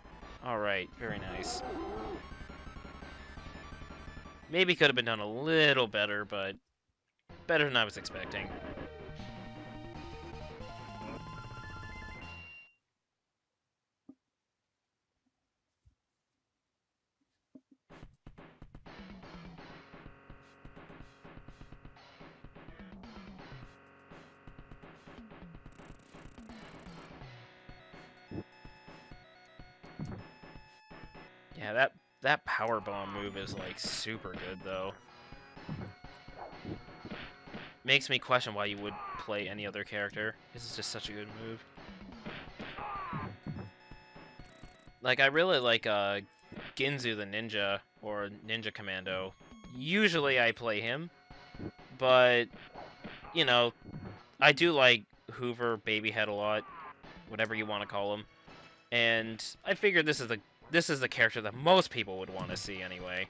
Alright, very nice. Maybe could have been done a little better, but better than I was expecting. Yeah, that power bomb move is like super good though. Makes me question why you would play any other character. This is just such a good move. Like, I really like Ginzu the Ninja or Ninja Commando. Usually I play him, but you know, I do like Hoover Babyhead a lot, whatever you want to call him. And I figured this is the character that most people would want to see anyway.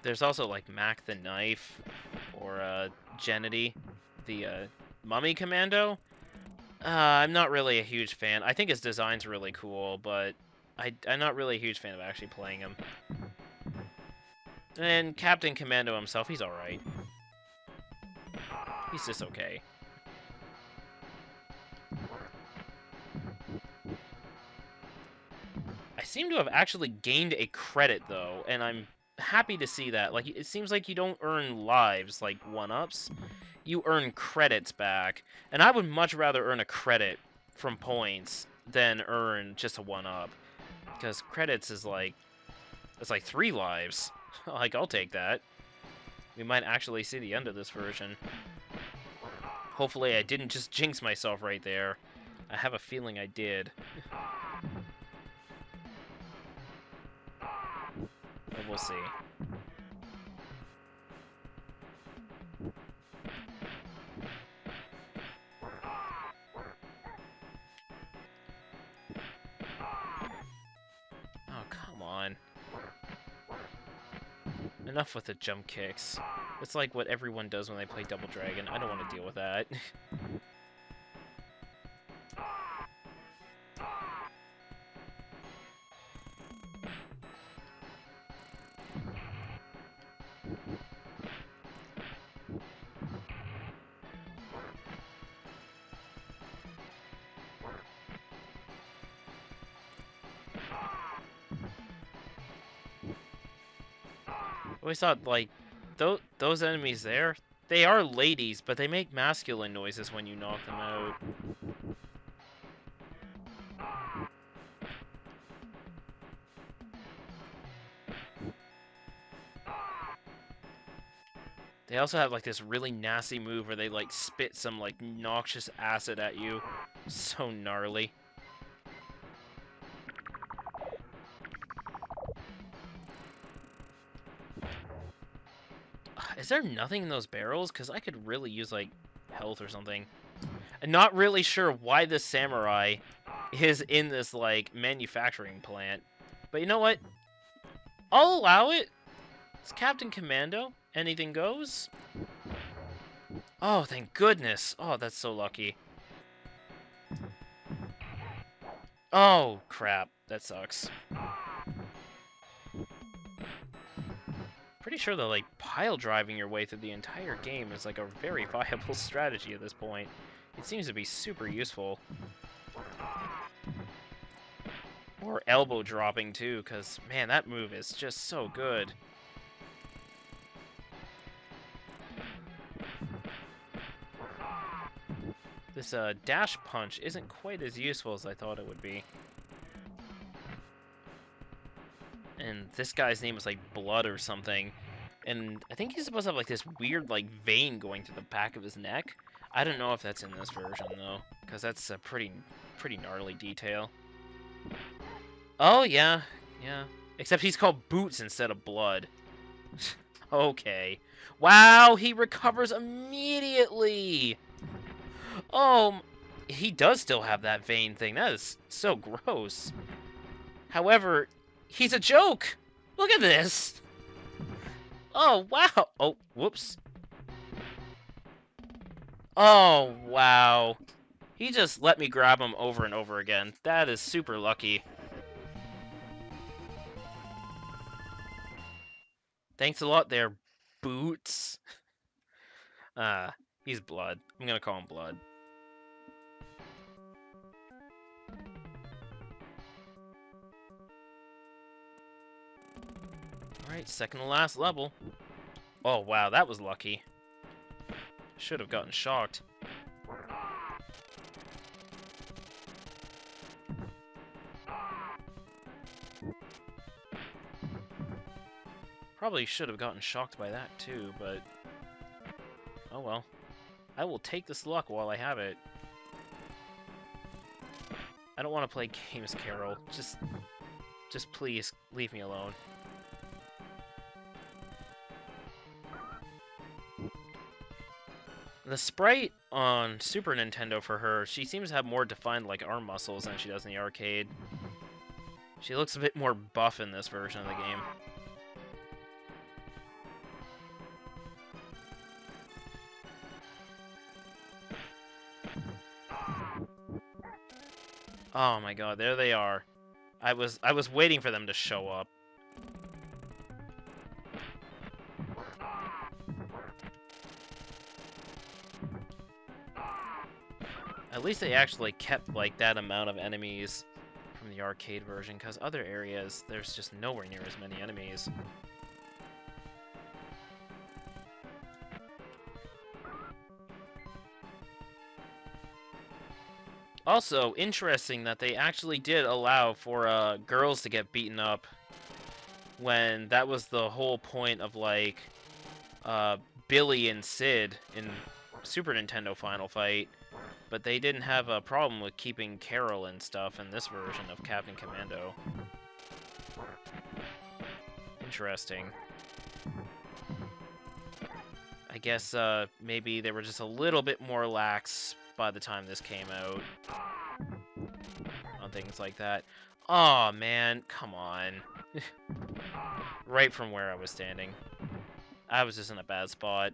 There's also like Mac the Knife or Gennady, the mummy commando. I'm not really a huge fan. I think his design's really cool, but I'm not really a huge fan of actually playing him. And Captain Commando himself, he's alright. He's just okay. I seem to have actually gained a credit, though, and I'm happy to see that. Like, it seems like you don't earn lives, like 1-ups. You earn credits back, and I would much rather earn a credit from points than earn just a 1-up. Because credits is like, it's like 3 lives. Like, I'll take that. We might actually see the end of this version. Hopefully I didn't just jinx myself right there. I have a feeling I did. But we'll see. Oh, come on. Enough with the jump kicks. It's like what everyone does when they play Double Dragon. I don't want to deal with that. I always thought, like, those enemies there, they are ladies, but they make masculine noises when you knock them out. They also have, like, this really nasty move where they, like, spit some, like, noxious acid at you. So gnarly. Is there nothing in those barrels? Because I could really use, like, health or something. I'm not really sure why this samurai is in this, like, manufacturing plant. But you know what? I'll allow it. It's Captain Commando. Anything goes. Oh, thank goodness. Oh, that's so lucky. Oh, crap. That sucks. Pretty sure that, like, pile driving your way through the entire game is, like, a very viable strategy at this point. It seems to be super useful. Or elbow dropping, too, because, man, that move is just so good. This, dash punch isn't quite as useful as I thought it would be. And this guy's name is, like, Blood or something. And I think he's supposed to have, like, this weird, like, vein going through the back of his neck. I don't know if that's in this version, though, because that's a pretty gnarly detail. Oh, yeah. Yeah. Except he's called Boots instead of Blood. Okay. Wow, he recovers immediately! Oh, he does still have that vein thing. That is so gross. However, he's a joke! Look at this! Oh, wow! Oh, whoops. Oh, wow. He just let me grab him over and over again. That is super lucky. Thanks a lot there, Boots. He's Blood. I'm gonna call him Blood. Alright, second to last level. Oh, wow, that was lucky. Should have gotten shocked. Probably should have gotten shocked by that too, but oh well. I will take this luck while I have it. I don't want to play games, Carol. Just please leave me alone. The sprite on Super Nintendo for her, she seems to have more defined like arm muscles than she does in the arcade. She looks a bit more buff in this version of the game. Oh my god, there they are. I was waiting for them to show up. At least they actually kept like that amount of enemies from the arcade version, because other areas there's just nowhere near as many enemies. Also, interesting that they actually did allow for girls to get beaten up, when that was the whole point of like uh, Billy and Sid in Super Nintendo Final Fight, but they didn't have a problem with keeping Carol and stuff in this version of Captain Commando. Interesting. I guess maybe they were just a little bit more lax by the time this came out on things like that. Aw, man, come on. Right from where I was standing. I was just in a bad spot.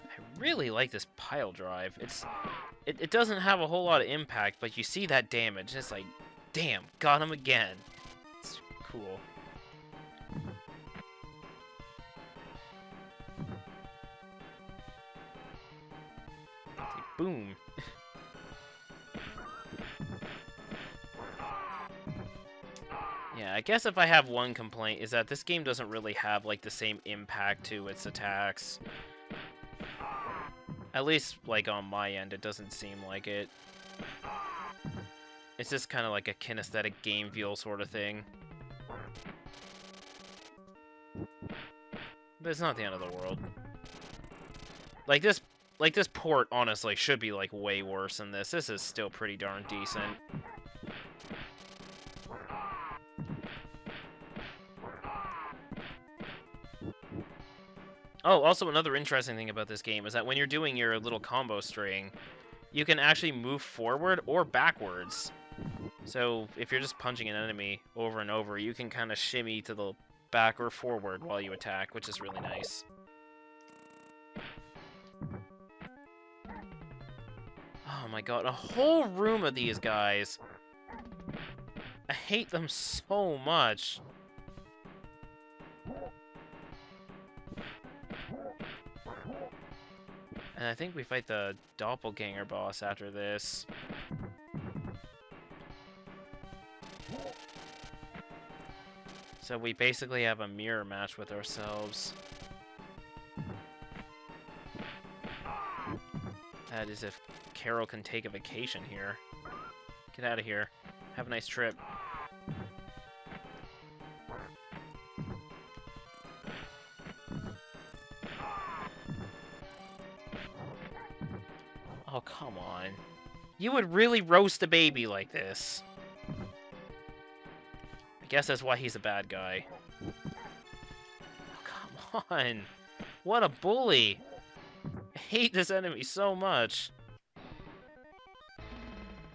I really like this pile drive. It doesn't have a whole lot of impact, but you see that damage, and it's like, damn, got him again. It's cool. Boom. Yeah, I guess if I have one complaint is that this game doesn't really have like the same impact to its attacks. At least like on my end, it doesn't seem like it. It's just kind of like a kinesthetic game feel sort of thing. But it's not the end of the world. Like this port honestly should be like way worse than this. This is still pretty darn decent. Oh, also another interesting thing about this game is that when you're doing your little combo string, you can actually move forward or backwards. So if you're just punching an enemy over and over, you can kind of shimmy to the back or forward while you attack, which is really nice. Oh my god, a whole room of these guys. I hate them so much. And I think we fight the doppelganger boss after this. So we basically have a mirror match with ourselves. That is if Carol can take a vacation here. Get out of here. Have a nice trip. Oh, come on. You would really roast a baby like this. I guess that's why he's a bad guy. Oh, come on. What a bully. I hate this enemy so much.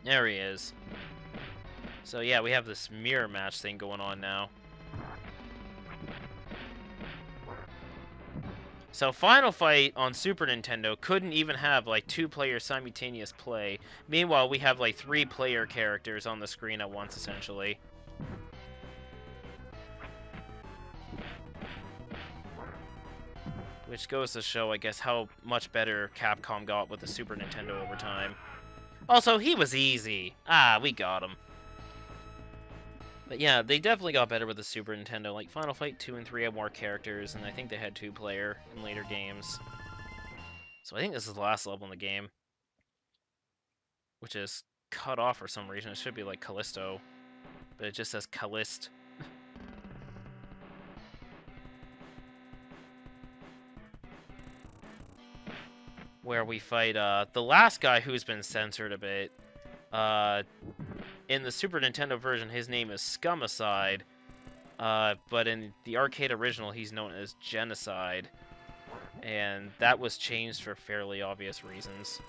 There he is. So yeah, we have this mirror match thing going on now. So Final Fight on Super Nintendo couldn't even have like 2-player simultaneous play. Meanwhile, we have like 3-player characters on the screen at once, essentially. Which goes to show, I guess, how much better Capcom got with the Super Nintendo over time. Also, he was easy. Ah, we got him. But yeah, they definitely got better with the Super Nintendo. Like, Final Fight 2 and 3 had more characters, and I think they had 2-player in later games. So I think this is the last level in the game. Which is cut off for some reason. It should be like Callisto. But it just says Callist. Where we fight the last guy who's been censored a bit. In the Super Nintendo version, his name is Scumicide. But in the arcade original, he's known as Genocide. And that was changed for fairly obvious reasons.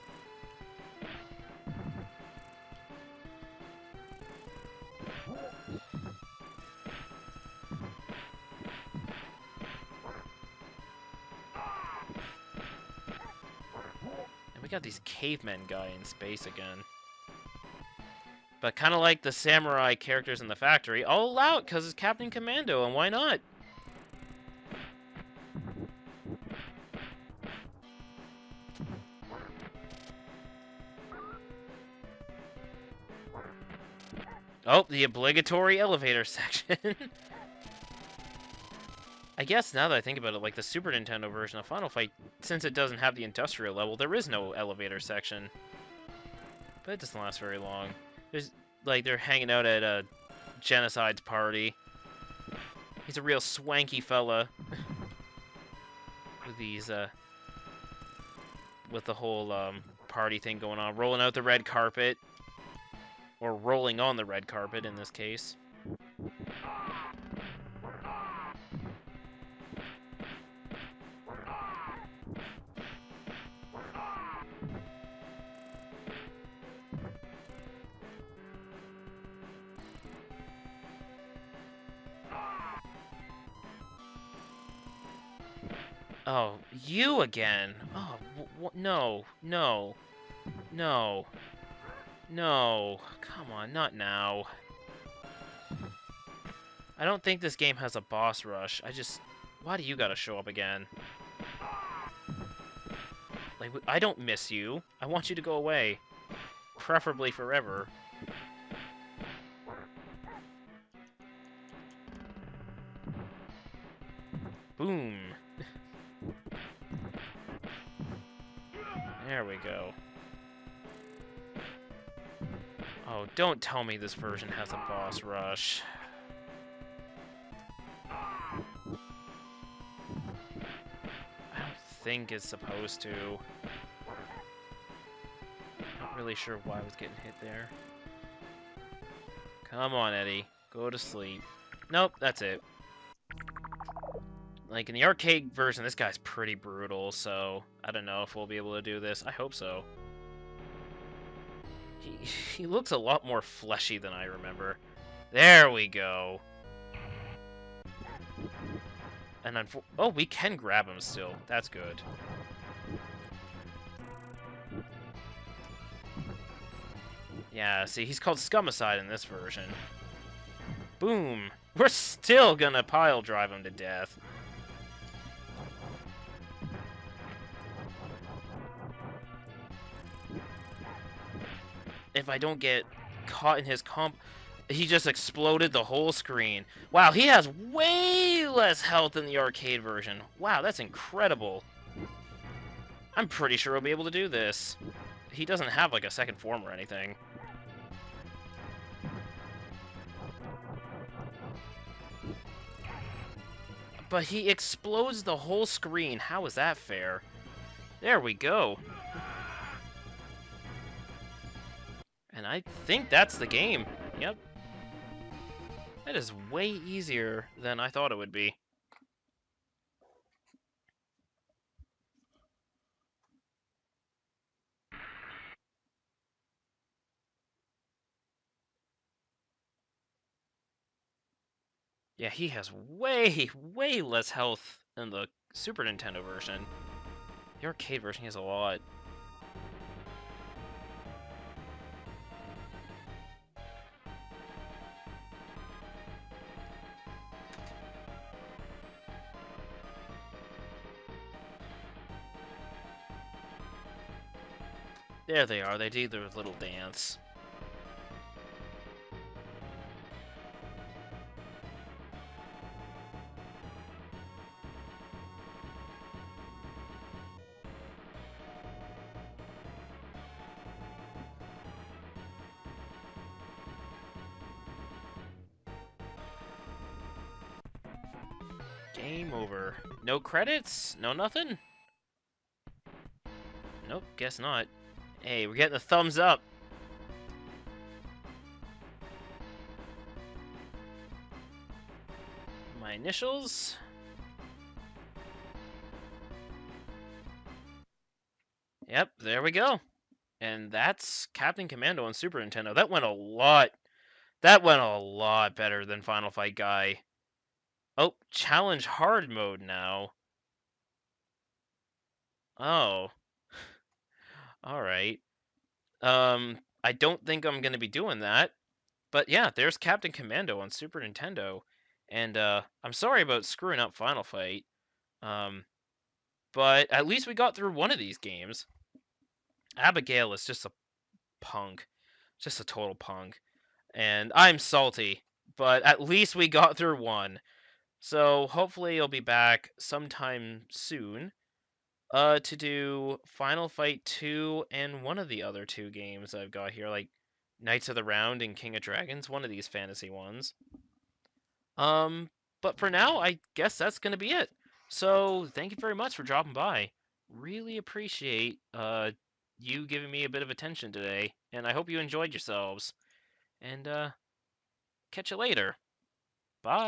we got these cavemen guy in space again. But kind of like the samurai characters in the factory, I'll allow it because it's Captain Commando, and why not? Oh, the obligatory elevator section. I guess now that I think about it, like the Super Nintendo version of Final Fight, since it doesn't have the industrial level, there is no elevator section. But it doesn't last very long. There's, like, they're hanging out at a genocide's party. He's a real swanky fella. With these, with the whole, party thing going on. Rolling out the red carpet. Or rolling on the red carpet, in this case. Oh, you again! Oh, no, no, no, no. Come on, not now. I don't think this game has a boss rush. Why do you gotta show up again? Like, I don't miss you. I want you to go away. Preferably forever. Boom. There we go. Oh, don't tell me this version has a boss rush. I don't think it's supposed to. Not really sure why I was getting hit there. Come on, Eddie. Go to sleep. Nope, that's it. Like, in the arcade version, this guy's pretty brutal, so I don't know if we'll be able to do this. I hope so. He looks a lot more fleshy than I remember. There we go. And oh, we can grab him still. That's good. Yeah, see, he's called Scumicide in this version. Boom! We're still gonna pile drive him to death. If I don't get caught in his he just exploded the whole screen. Wow, he has way less health than the arcade version. Wow, that's incredible. I'm pretty sure I'll be able to do this. He doesn't have, like, a second form or anything. But he explodes the whole screen. How is that fair? There we go. And I think that's the game. Yep. That is way easier than I thought it would be. Yeah, he has way, way less health than the Super Nintendo version. The arcade version has a lot. There they are. They do their little dance. Game over. No credits? No nothing? Nope, guess not. Hey, we're getting a thumbs up. My initials? Yep, there we go. And that's Captain Commando on Super Nintendo. That went a lot better than Final Fight Guy. Oh, challenge hard mode now. Oh. All right. I don't think I'm gonna be doing that. But yeah, there's Captain Commando on Super Nintendo. And I'm sorry about screwing up Final Fight. Um, but at least we got through one of these games. Abigail is just a punk. Just a total punk. And I'm salty, but at least we got through one. So hopefully you'll be back sometime soon to do Final Fight 2 and one of the other two games I've got here, like Knights of the Round and King of Dragons, one of these fantasy ones. Um, but for now, I guess that's gonna be it. So thank you very much for dropping by. Really appreciate you giving me a bit of attention today, and I hope you enjoyed yourselves. And catch you later. Bye.